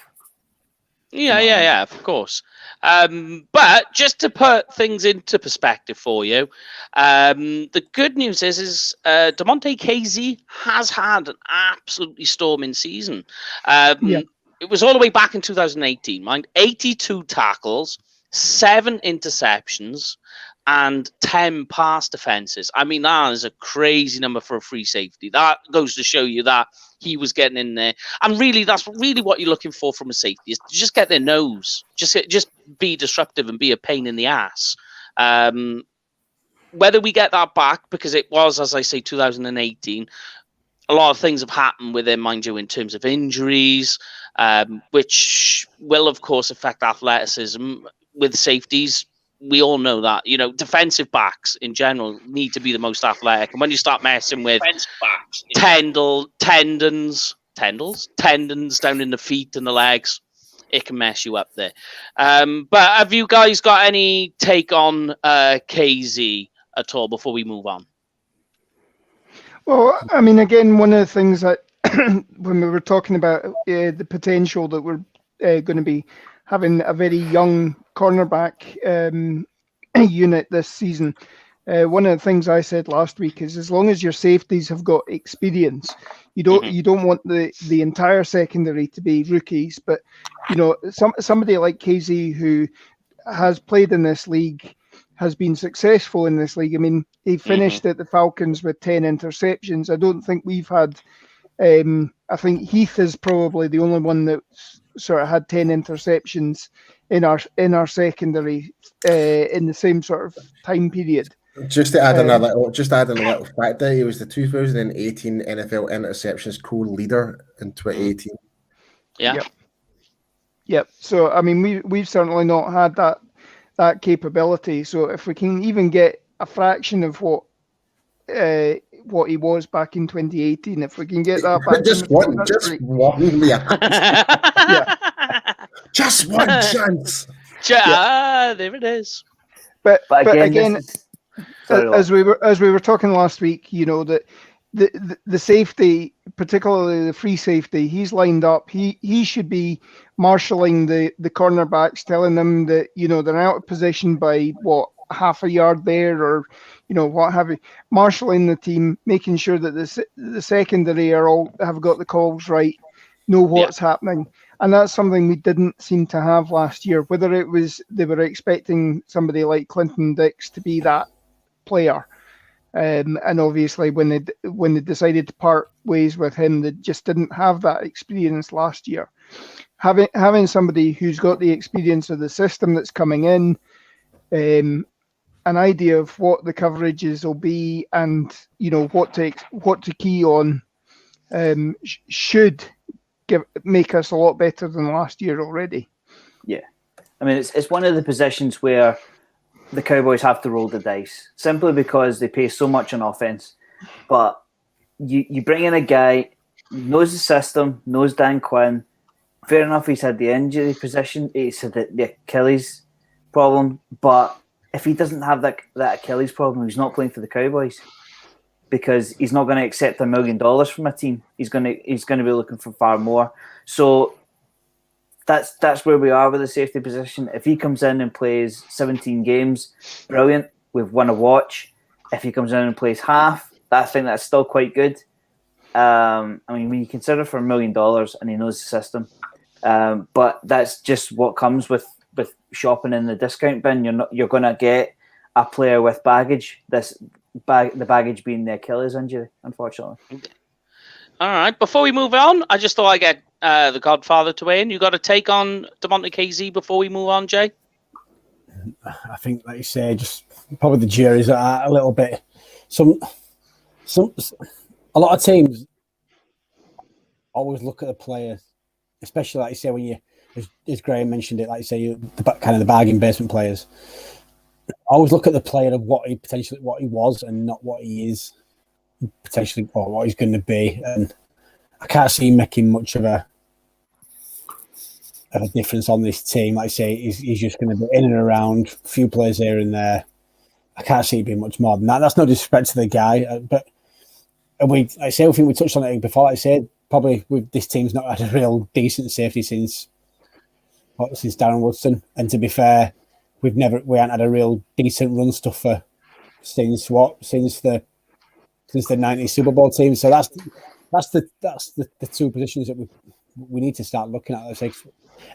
Yeah, of course. But just to put things into perspective for you, the good news is DeMonte Casey has had an absolutely storming season. it was all the way back in 2018, mind, 82 tackles, 7 interceptions, and 10 pass defenses. I mean, that is a crazy number for a free safety. That goes to show you that he was getting in there. And really, that's really what you're looking for from a safety, is to just get their nose, just be disruptive and be a pain in the ass. Whether we get that back, because it was, as I say, 2018, a lot of things have happened with him, mind you, in terms of injuries, which will, of course, affect athleticism. With safeties, we all know that, defensive backs in general need to be the most athletic. And when you start messing with tendons down in the feet and the legs, it can mess you up there. But have you guys got any take on KZ at all before we move on? Well, I mean, again, one of the things that when we were talking about the potential that we're going to be having a very young cornerback unit this season, one of the things I said last week is, as long as your safeties have got experience, you don't want the entire secondary to be rookies, but somebody like KZ who has played in this league, has been successful in this league. I mean, he finished at the Falcons with 10 interceptions. I don't think we've had. I think Heath is probably the only one that sort of had 10 interceptions in our secondary in the same sort of time period. Just to add a little fact there, he was the 2018 NFL interceptions co-leader in 2018. Yeah. Yep. So I mean, we've certainly not had that capability. So if we can even get a fraction of what he was back in 2018, if we can get that back, just one, yeah. Just one chance. There it is. But again, as we were talking last week, that the safety, particularly the free safety, he's lined up. He should be marshalling the cornerbacks, telling them that they're out of position by half a yard there, or what have you, marshalling the team, making sure that the secondary have got the calls right, know what's happening. And that's something we didn't seem to have last year, whether it was they were expecting somebody like Clinton Dix to be that player. And obviously when they decided to part ways with him, they just didn't have that experience last year. Having somebody who's got the experience of the system that's coming in, an idea of what the coverages will be, and what to key on, should make us a lot better than last year already. Yeah, I mean, it's one of the positions where the Cowboys have to roll the dice, simply because they pay so much on offense. But you bring in a guy, knows the system, knows Dan Quinn. Fair enough, he's had the injury position, he's had the Achilles problem, but if he doesn't have that Achilles problem, he's not playing for the Cowboys, because he's not going to accept $1 million from a team. He's going to be looking for far more. So that's where we are with the safety position. If he comes in and plays 17 games, brilliant. We've won a watch. If he comes in and plays half, I think that's still quite good. I mean, when you consider for $1 million and he knows the system, but that's just what comes with shopping in the discount bin. You're going to get a player with baggage. The baggage being the Achilles injury, unfortunately. All right. Before we move on, I just thought I'd get the Godfather to weigh in. You got a take on DeMonte KZ before we move on, Jay? I think, like you say, just probably the jury's a little bit. A lot of teams always look at the player, especially like you say when you, as Graham mentioned it, like you say, the bargain basement players. Always look at the player of what he was, and not what he is potentially, or what he's going to be. And I can't see him making much of a difference on this team. Like I say, he's just going to be in and around, a few players here and there. I can't see it being much more than that. That's no disrespect to the guy, but I think we touched on it before. Like I said, probably with this team's not had a real decent safety since Darren Woodson. And to be fair, we haven't had a real decent run stuffer since the 90 Super Bowl team. So that's the two positions that we need to start looking at this.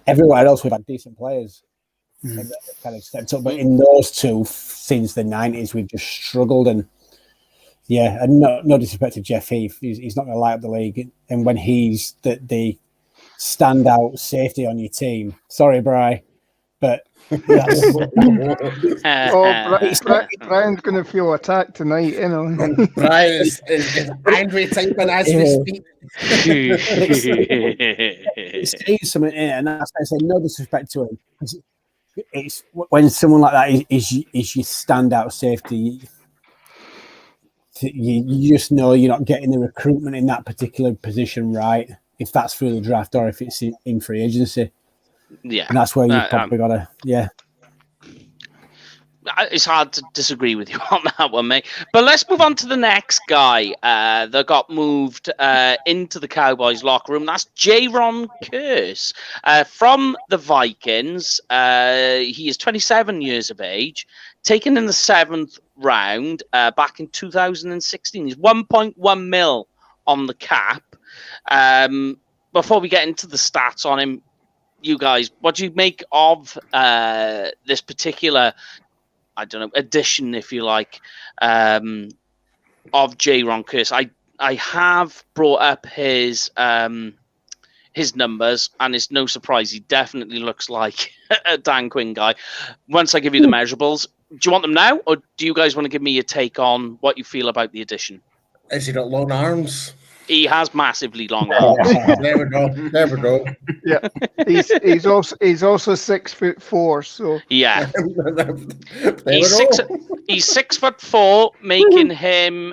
Everywhere else, we've had decent players that kind of stepped up, but in those two, since the 90s, we've just struggled. And yeah, and no disrespect to Jeff Heath, he's not going to light up the league. And when he's the standout safety on your team, sorry, Bri, but that's, Brian's going to feel attacked tonight, you know. Brian is angry typing as we speak. It's saying something in it, and that's I say no disrespect to him. It's when someone like that is your standout safety. You just know you're not getting the recruitment in that particular position right, if that's through the draft or if it's in free agency. Yeah, and that's where you probably gotta. Yeah, it's hard to disagree with you on that one, mate. But let's move on to the next guy that got moved into the Cowboys locker room. That's Jaron Curse from the Vikings. He is 27 years of age, taken in the 7th round back in 2016. He's 1.1 mil on the cap. Before we get into the stats on him, you guys, what do you make of this particular, I don't know, addition, if you like, of Jaron Curse? I have brought up his numbers, and it's no surprise he definitely looks like a Dan Quinn guy. Once I give you the measurables, do you want them now, or do you guys want to give me your take on what you feel about the addition? Has he got long arms? He has massively long arms. There we go. Yeah, he's also 6'4", so yeah. He's 6'4", making him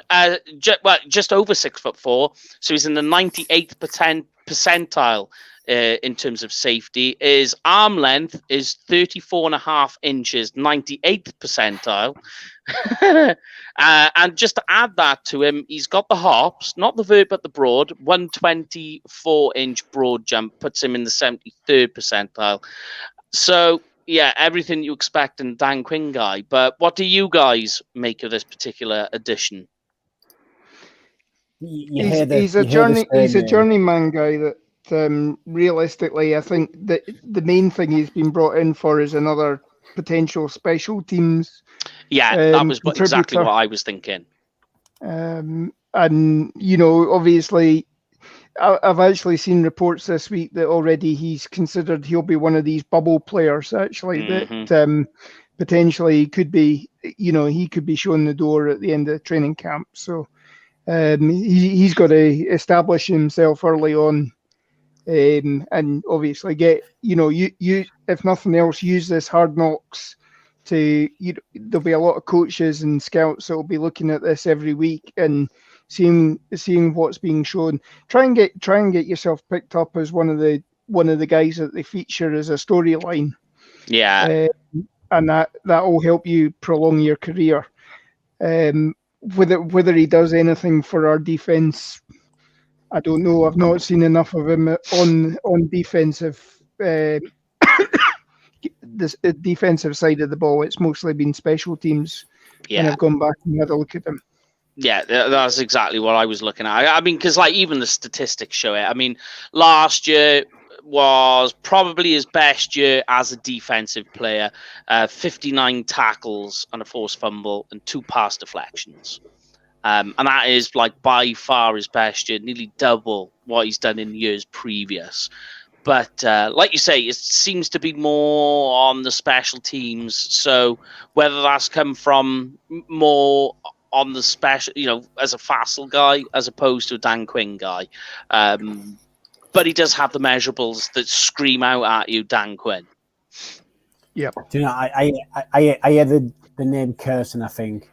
just over 6'4". So he's in the 98th percentile in terms of safety. His arm length is 34.5 inches, 98th percentile. And just to add that to him, he's got the hops, not the vert, but the broad. 124-inch broad jump puts him in the 73rd percentile. So, yeah, everything you expect in Dan Quinn guy. But what do you guys make of this particular addition? He's a journeyman guy that realistically, I think that the main thing he's been brought in for is another potential special teams. Yeah, that was exactly what I was thinking. And, you know, obviously, I've actually seen reports this week that already he'll be one of these bubble players, actually, that potentially could be, you know, he could be shown the door at the end of training camp. So he's got to establish himself early on. And obviously get, you know, you if nothing else, use this Hard Knocks to, there'll be a lot of coaches and scouts that will be looking at this every week and seeing what's being shown. Try and get yourself picked up as one of the guys that they feature as a storyline. Yeah, and that will help you prolong your career. Whether he does anything for our defense, I don't know. I've not seen enough of him on defensive this defensive side of the ball. It's mostly been special teams. Yeah, and I've gone back and had a look at him. Yeah, that's exactly what I was looking at. I mean, because like even the statistics show it. I mean, last year was probably his best year as a defensive player. 59 tackles and a forced fumble and 2 pass deflections. And that is like by far his best year, nearly double what he's done in years previous. But like you say, it seems to be more on the special teams. So whether that's come from more on the special, you know, as a Fassel guy as opposed to a Dan Quinn guy. But he does have the measurables that scream out at you, Dan Quinn. Yeah. Do you know, I hear the name Curse, and I think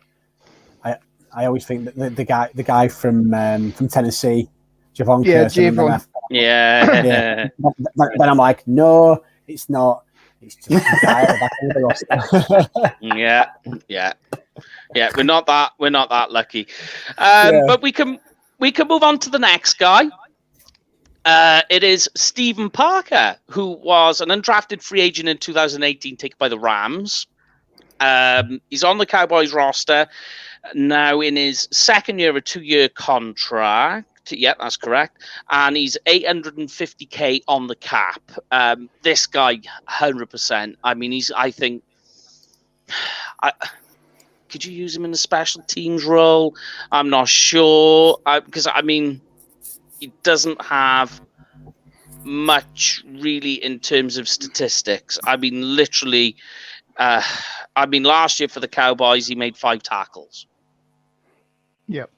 I always think that the guy from Tennessee, Javon Curse. Javon. Yeah. Then I'm like, no, it's not. It's just a guy at the back of the roster. Yeah. We're not that lucky. But we can move on to the next guy. It is Stephen Parker, who was an undrafted free agent in 2018, taken by the Rams. He's on the Cowboys roster now in his second year of a 2-year contract. Yeah, that's correct. And he's 850k on the cap. This guy, 100%. I mean, I think, could you use him in a special teams role? I'm not sure. Because, I mean, he doesn't have much really in terms of statistics. I mean, literally, last year for the Cowboys, he made 5 tackles. Yep.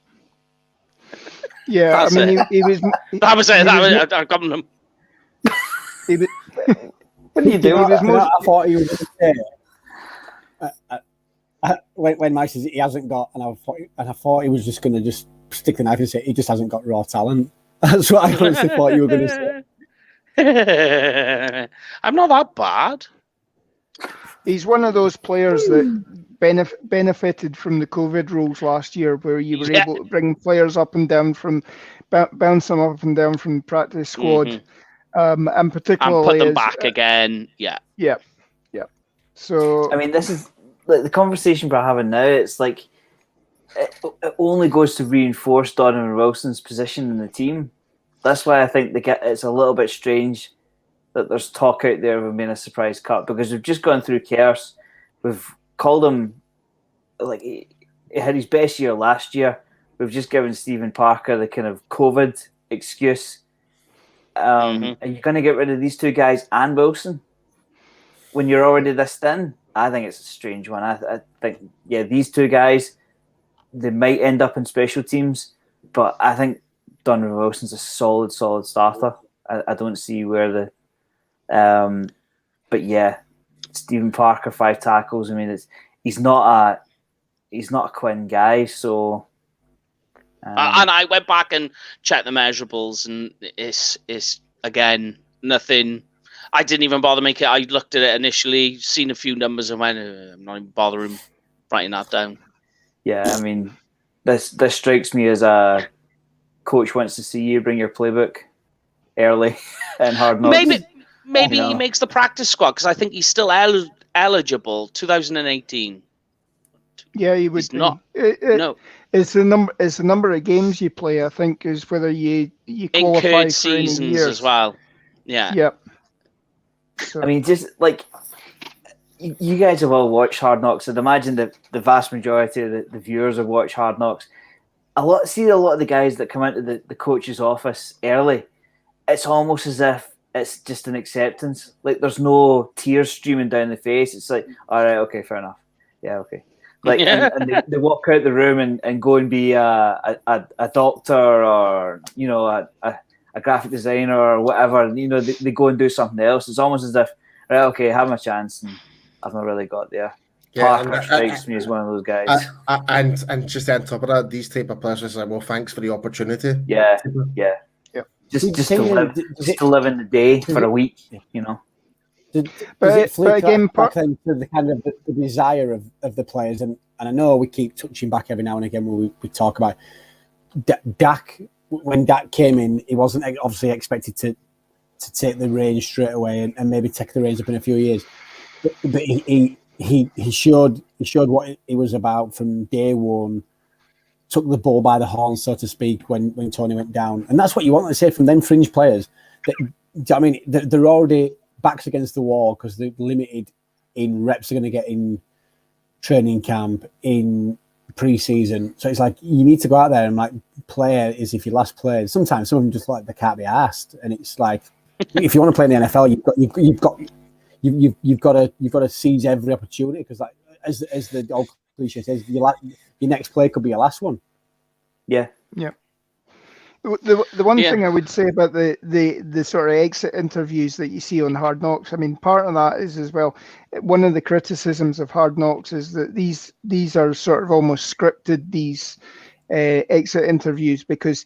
Yeah, I mean, he was. That was it. I got him. He was, What do you do? I thought he was going to say, when Mike says he hasn't got, and I thought he was just going to just stick the knife and say he just hasn't got raw talent. That's what I honestly thought you were going to say. I'm not that bad. He's one of those players that benefited from the COVID rules last year, where you were able to bring players up and down from, bounce them up and down from the practice squad, and particularly and put them back again. Yeah. So I mean, this is like the conversation we're having now. It's like it only goes to reinforce Donovan Wilson's position in the team. That's why I think it's a little bit strange that there's talk out there of him being a surprise cut, because we've just gone through chaos. We've called him, like, he had his best year last year. We've just given Stephen Parker the kind of COVID excuse. Are you going to get rid of these two guys and Wilson when you're already this thin? I think it's a strange one. I think, these two guys, they might end up in special teams, but I think Donovan Wilson's a solid starter. I don't see where the but yeah, Stephen Parker, 5 tackles. I mean, he's not a Quinn guy. So, and I went back and checked the measurables, and it's again nothing. I didn't even bother making it. I looked at it initially, seen a few numbers, and went, I'm not even bothering writing that down. Yeah, I mean, this strikes me as a coach wants to see you bring your playbook early and Hard Knocks. Maybe he makes the practice squad, because I think he's still eligible. 2018. Yeah, he would. He's not. No, it's the number of games you play. I think is whether you qualify incurred for seasons any years as well. Yeah. Yep. So. I mean, just like you guys have all watched Hard Knocks. I'd imagine that the vast majority of the viewers have watched Hard Knocks. A lot of the guys that come into the coach's office early, it's almost as if it's just an acceptance. Like, there's no tears streaming down the face. It's like, all right, okay, fair enough. Yeah, okay. Like, and they walk out the room and go and be a doctor, or, you know, a graphic designer or whatever. You know, they go and do something else. It's almost as if, right, okay, have my chance, and I've not really got there. Yeah, Parker strikes me as one of those guys. And just on top of that, these type of players are like, well, thanks for the opportunity. Yeah. Just to live in the day for a week, you know. Does it flick back into the kind of the desire of the players? And I know we keep touching back every now and again when we talk about Dak. When Dak came in, he wasn't obviously expected to take the reins straight away and maybe take the reins up in a few years. But he showed what he was about from day one. Took the bull by the horn, so to speak, when Tony went down. And that's what you want to say from them fringe players. I mean, they're already backs against the wall because they're limited in reps they're going to get in training camp, in pre-season. So it's like, you need to go out there and, like, play as if you last played. Sometimes some of them just, like, they can't be asked. And it's like, if you want to play in the NFL, you've got to seize every opportunity, because, like, as the old cliche says, your next play could be your last one. Yeah. The one thing I would say about the sort of exit interviews that you see on Hard Knocks, I mean, part of that is as well, one of the criticisms of Hard Knocks is that these are sort of almost scripted, these exit interviews, because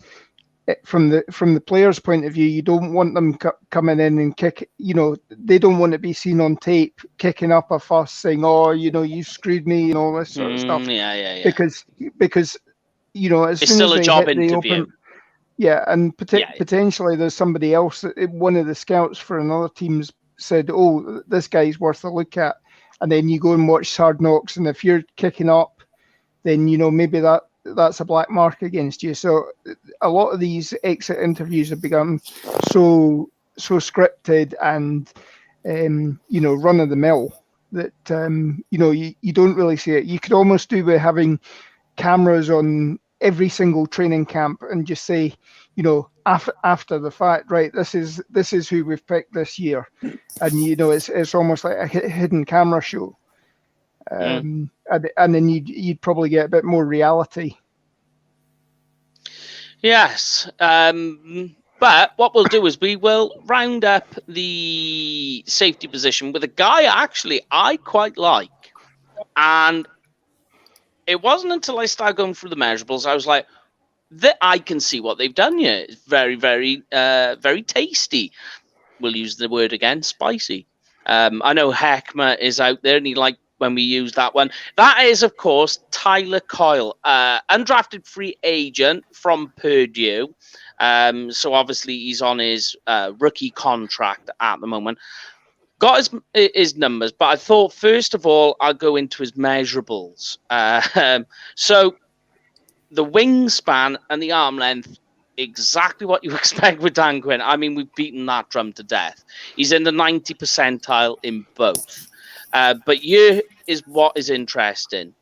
from the player's point of view, you don't want them coming in and kick. You know, they don't want to be seen on tape kicking up a fuss, saying, "Oh, you know, you screwed me," and all this sort of stuff. Yeah. Because you know, as it's soon still as a they job hit interview. And potentially there's somebody else. One of the scouts for another team's said, "Oh, this guy's worth a look at," and then you go and watch Hard Knocks, and if you're kicking up, then you know maybe that's a black mark against you. So a lot of these exit interviews have become so scripted and run of the mill that you don't really see it. You could almost do with having cameras on every single training camp and just say, after the fact, right, this is who we've picked this year, and it's almost like a hidden camera show, and then you'd probably get a bit more reality. Yes, but what we'll do is we will round up the safety position with a guy actually I quite like, and it wasn't until I started going through the measurables I was like, that I can see what they've done here. It's very, very, very tasty. We'll use the word again, spicy. I know Heckma is out there, and he liked when we use that one. That is, of course, Tyler Coyle, undrafted free agent from Purdue. So obviously he's on his rookie contract at the moment. Got his numbers, but I thought first of all I'll go into his measurables. So the wingspan and the arm length, exactly what you expect with Dan Quinn. I mean, we've beaten that drum to death. He's in the 90 percentile in both. But here is what is interesting.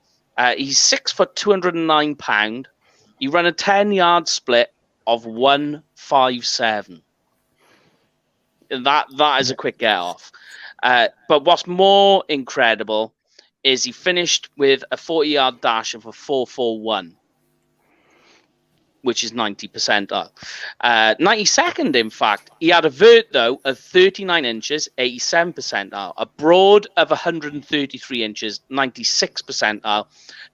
He's 6 foot, 209 pound. He ran a 10-yard split of 157. That is a quick get off. But what's more incredible is he finished with a 40-yard dash of a 4.41, which is 90 percentile. 92nd, in fact. He had a vert, though, of 39 inches, 87 percentile. A broad of 133 inches, 96 percentile.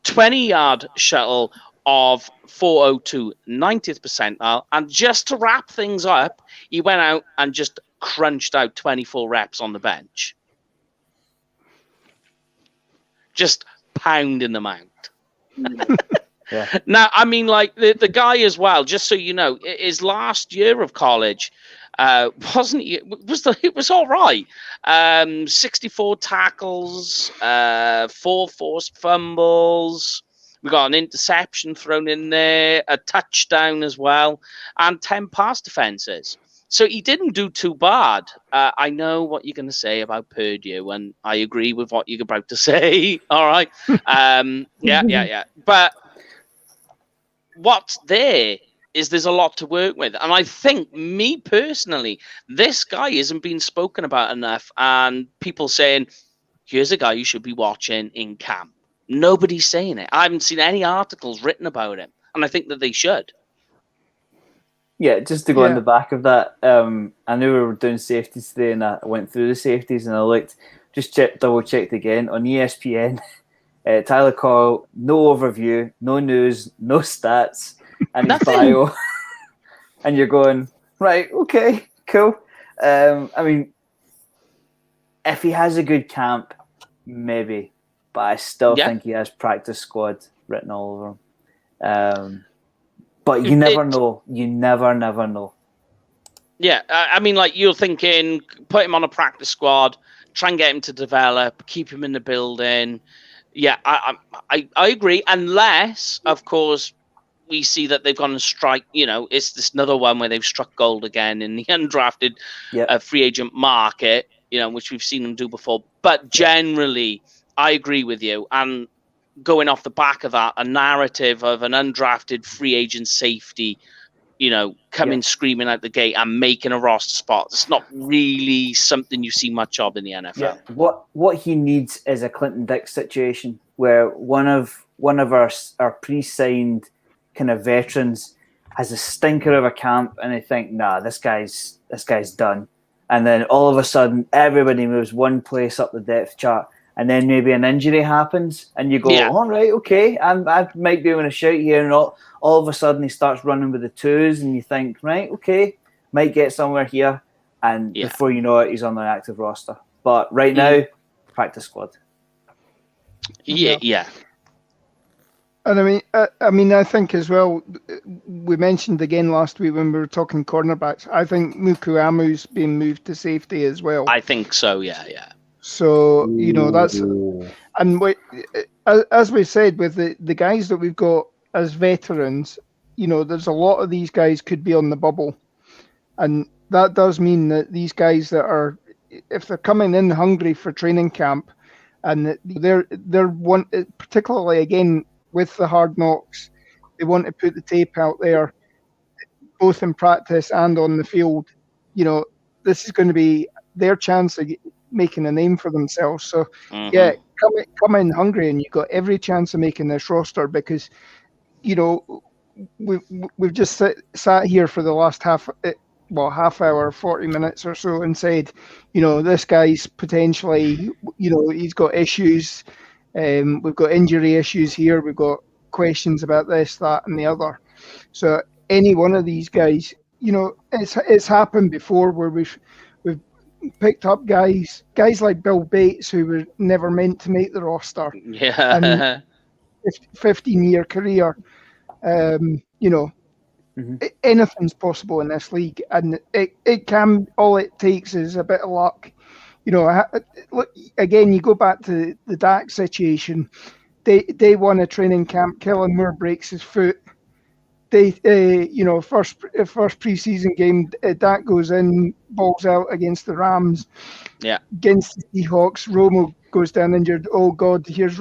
20-yard shuttle of 402, 90th percentile. And just to wrap things up, he went out and just crunched out 24 reps on the bench. Just pounding them out. Yeah. Now, I mean, like the guy as well, just so you know, his last year of college, wasn't he? It was all right. 64 tackles, 4 forced fumbles. We got an interception thrown in there, a touchdown as well, and 10 pass defenses. So he didn't do too bad. I know what you're going to say about Purdue, and I agree with what you're about to say. All right. Yeah. But what's there's a lot to work with. And I think, me personally, this guy isn't being spoken about enough. And people saying, here's a guy you should be watching in camp. Nobody's saying it. I haven't seen any articles written about him. And I think that they should. Yeah, just to go on the back of that, I knew we were doing safeties today, and I went through the safeties, and I looked, double checked again on ESPN. Tyler Coyle, no overview, no news, no stats, and his bio. And you're going, right, okay, cool. I mean, if he has a good camp, maybe, but I still think he has practice squad written all over him. But you never know. You never know. Yeah, I mean, like, you're thinking, put him on a practice squad, try and get him to develop, keep him in the building. Yeah, I agree. Unless, of course, we see that they've gone and strike, it's this another one where they've struck gold again in the undrafted free agent market, which we've seen them do before. But generally, I agree with you. And going off the back of that, a narrative of an undrafted free agent safety, coming screaming out the gate and making a roster spot. It's not really something you see much of in the NFL. Yeah. What he needs is a Clinton Dix situation where one of our pre-signed kind of veterans has a stinker of a camp, and they think, nah, this guy's done. And then all of a sudden, everybody moves one place up the depth chart. And then maybe an injury happens, and you go, all right, okay, I might be able to shout here. And all of a sudden, he starts running with the twos, and you think, right, okay, might get somewhere here. And before you know it, he's on the active roster. But right now, practice squad. Yeah. And I think as well, we mentioned again last week when we were talking cornerbacks, I think Mukuamu's been moved to safety as well. I think so, yeah. So, that's, and as we said, with the guys that we've got as veterans, there's a lot of these guys could be on the bubble, and that does mean that these guys that are, if they're coming in hungry for training camp, and they're particularly again with the hard knocks, they want to put the tape out there, both in practice and on the field. This is going to be their chance of making a name for themselves. So yeah, come in hungry, and you've got every chance of making this roster, because we've just sat here for the last half hour, 40 minutes or so, and said, this guy's potentially, he's got issues. We've got injury issues here. We've got questions about this, that, and the other. So any one of these guys, it's happened before where we've picked up guys like Bill Bates, who were never meant to make the roster. Yeah. And 15-year career. Anything's possible in this league, and it can. All it takes is a bit of luck. Again, you go back to the Dak situation. Day one of training camp, Kellen Moore breaks his foot. First preseason game, Dak goes in, balls out against the Rams. Yeah. Against the Seahawks, Romo goes down injured. Oh God, here's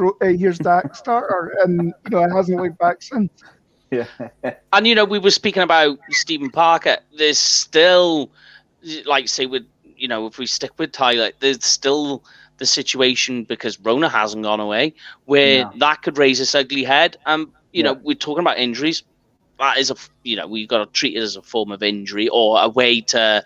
Dak starter, and it hasn't looked back since. Yeah. And we were speaking about Stephen Parker. There's still, like, say, with if we stick with Tyler, there's still the situation, because Rona hasn't gone away, where that could raise its ugly head. We're talking about injuries. That is we've got to treat it as a form of injury, or a way to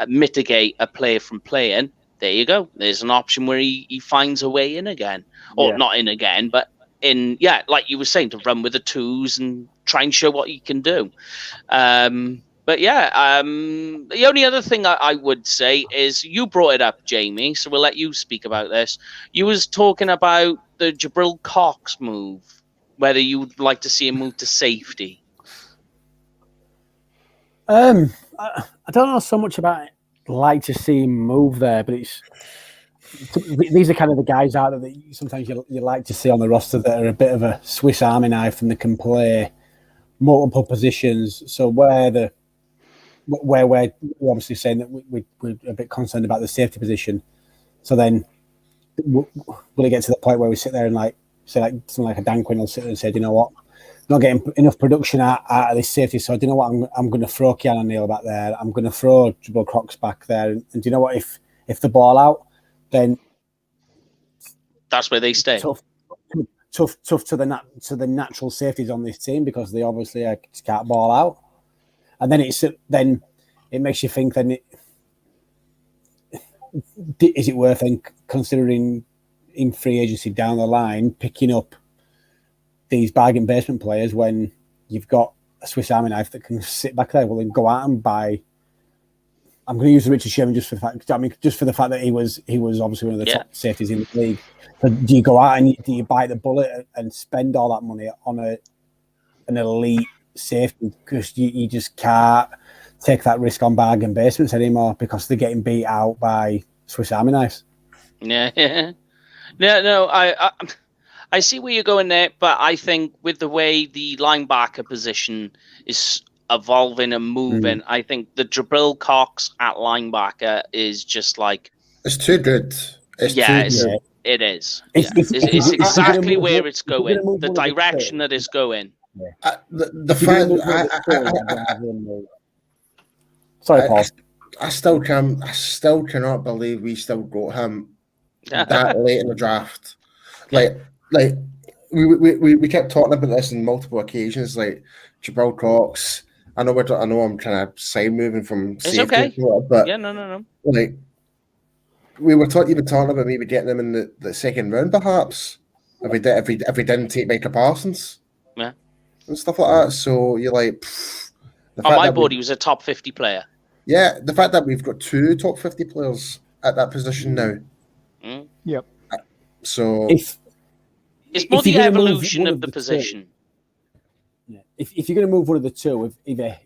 mitigate a player from playing. There you go. There's an option where he finds a way in again, or not in again, but in, like you were saying, to run with the twos and try and show what he can do. But the only other thing I would say is, you brought it up, Jamie, so we'll let you speak about this. You was talking about the Jabril Cox move, whether you'd like to see him move to safety. I don't know so much about it. Like to see him move there, but these are kind of the guys out there that sometimes you like to see on the roster, that are a bit of a Swiss Army knife, and they can play multiple positions. So where we're obviously saying that we're a bit concerned about the safety position. So then will it get to the point where we sit there and something like a Dan Quinn will sit there and say, you know what, not getting enough production out of this safety, so do you know what, I'm going to throw Keanu Neal back there, I'm going to throw Jabril Cox back there, and do you know what, if the ball out, then that's where they stay. Tough to the natural safeties on this team, because they obviously can't ball out, and then it makes you think, then is it worth considering in free agency down the line picking up these bargain basement players when you've got a Swiss Army knife that can sit back there? Well, then go out and buy. I'm going to use Richard Sherman just for the fact that he was obviously one of the top safeties in the league. But do you go out and do you bite the bullet and spend all that money on an elite safety, because you just can't take that risk on bargain basements anymore, because they're getting beat out by Swiss Army knives? Yeah. No, I see where you're going there, but I think with the way the linebacker position is evolving and moving, I think the Jabril Cox at linebacker is just like, it's too good. It is. It's exactly where it's going. The direction that it's going. The fact sorry, Paul. I still cannot believe we still got him that late in the draft. Like we kept talking about this on multiple occasions. Like Jabril Cox, I know I'm kind of side moving from safety, okay, but no. Like we were talking about maybe getting them in the second round, perhaps, if we didn't take Micah Parsons, and stuff like that. So you're like, on my board, he was a top 50 player. Yeah, the fact that we've got 2 top 50 players at that position now. Yep. So it's more the evolution of the position. If you're going to move one of the two, with either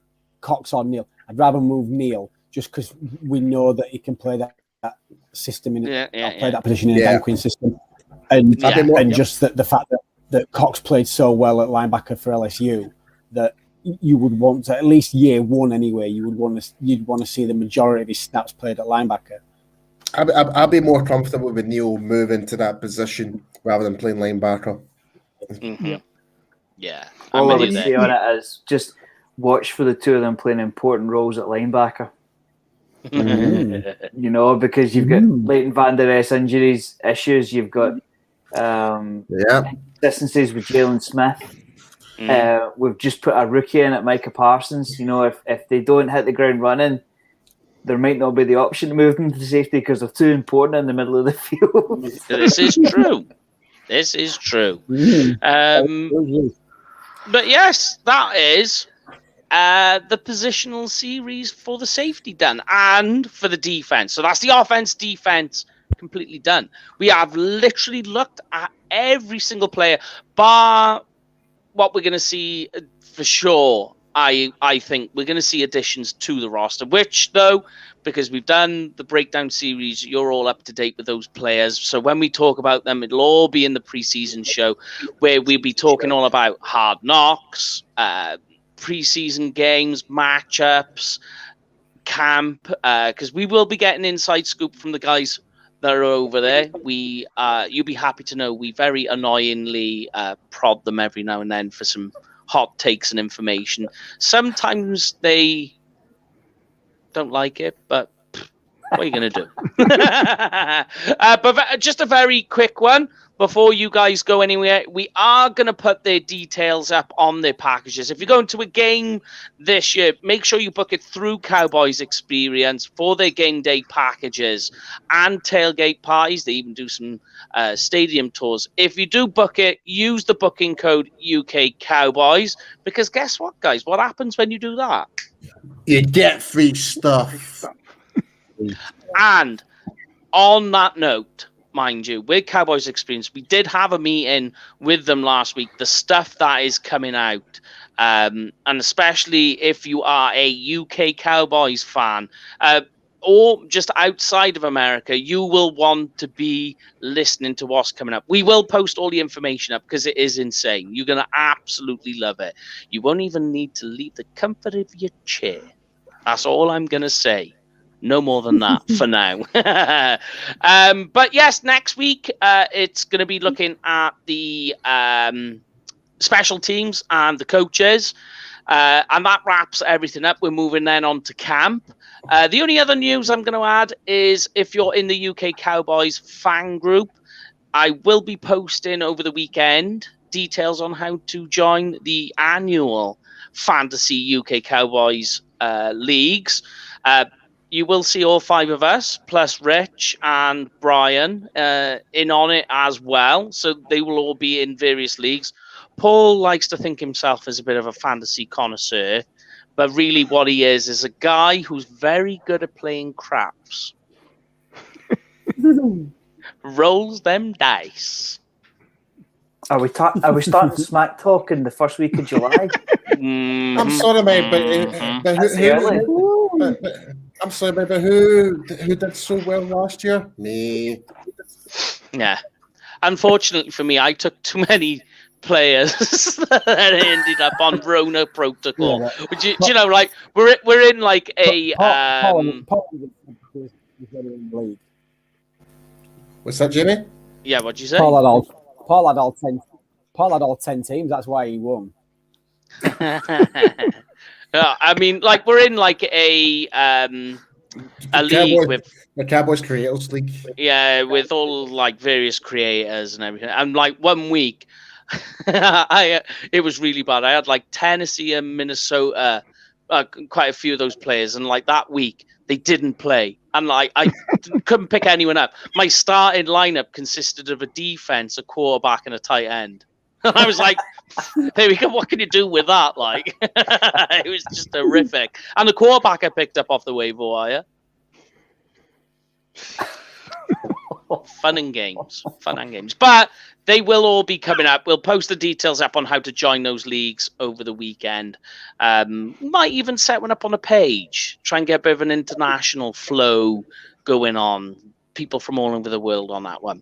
Cox or Neal, I'd rather move Neal, just because we know that he can play that system play that position in a Dan Quinn system, and just the fact that that Cox played so well at linebacker for LSU that you would want to, at least year one anyway, you'd want to see the majority of his snaps played at linebacker. I'd be more comfortable with Neil moving to that position rather than playing linebacker. Mm-hmm. Yeah. All I would say on it is just watch for the two of them playing important roles at linebacker. You know, because you've got Leighton Van Der Esch injuries, issues. You've got inconsistencies with Jalen Smith. We've just put a rookie in at Micah Parsons. You know, if they don't hit the ground running, there might not be the option to move them to safety because they're too important in the middle of the field. This is true. This is true. But yes, that is the positional series for the safety done and for the defense. So that's the offense, defense completely done. We have literally looked at every single player, bar what we're going to see for sure. I think we're going to see additions to the roster, which, though, because we've done the breakdown series, you're all up to date with those players. So when we talk about them, it'll all be in the preseason show where we'll be talking all about hard knocks, preseason games, matchups, camp, because we will be getting inside scoop from the guys that are over there. You'll be happy to know we very annoyingly prod them every now and then for some hot takes and information. Sometimes they don't like it, but what are you going to do? But just a very quick one before you guys go anywhere. We are going to put their details up on their packages. If you're going to a game this year, make sure you book it through Cowboys Experience for their game day packages and tailgate parties. They even do some stadium tours. If you do book it, use the booking code UK Cowboys, because guess what, guys? What happens when you do that? You get free stuff. And on that note, mind you, with Cowboys Experience, we did have a meeting with them last week. The stuff that is coming out, and especially if you are a UK Cowboys fan, or just outside of America, you will want to be listening to what's coming up. We will post all the information up because it is insane. You're going to absolutely love it. You won't even need to leave the comfort of your chair. That's all I'm going to say. No more than that for now. But yes, next week, it's going to be looking at the special teams and the coaches. And that wraps everything up. We're moving then on to camp. The only other news I'm going to add is if you're in the UK Cowboys fan group, I will be posting over the weekend details on how to join the annual Fantasy UK Cowboys leagues. You will see all five of us, plus Rich and Brian, in on it as well. So they will all be in various leagues. Paul likes to think himself as a bit of a fantasy connoisseur, but really what he is a guy who's very good at playing craps. Rolls them dice. Are we starting smack talk in the first week of July? I'm sorry, mate, I'm sorry, but who did so well last year? Me. Yeah. Unfortunately for me, I took too many players that ended up on Rona protocol. Yeah, Which you know, like we're in like a What's that, Jimmy? Yeah, what'd you say? Paul had all 10 teams. That's why he won. I mean, like we're in like a league with the Cowboys Creators League. Yeah, with all like various creators and everything. And like 1 week, it was really bad. I had like Tennessee and Minnesota, quite a few of those players, and like that week they didn't play, and like I couldn't pick anyone up. My starting lineup consisted of a defense, a quarterback, and a tight end. And I was like, there we go. What can you do with that? Like, it was just horrific. And the quarterback I picked up off the waiver wire. Fun and games. But they will all be coming up. We'll post the details up on how to join those leagues over the weekend. Might even set one up on a page. Try and get a bit of an international flow going on. People from all over the world on that one.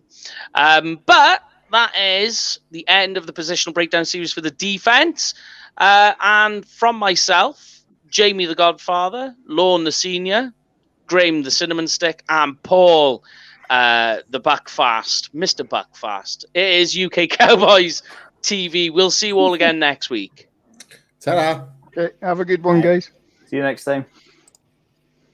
But that is the end of the positional breakdown series for the defense. And from myself, Jamie the Godfather, Lorne the Senior, Graham the Cinnamon Stick, and Paul the Buckfast, Mr. Buckfast. It is UK Cowboys TV. We'll see you all again next week. Ta-da. Okay, have a good one, guys. See you next time.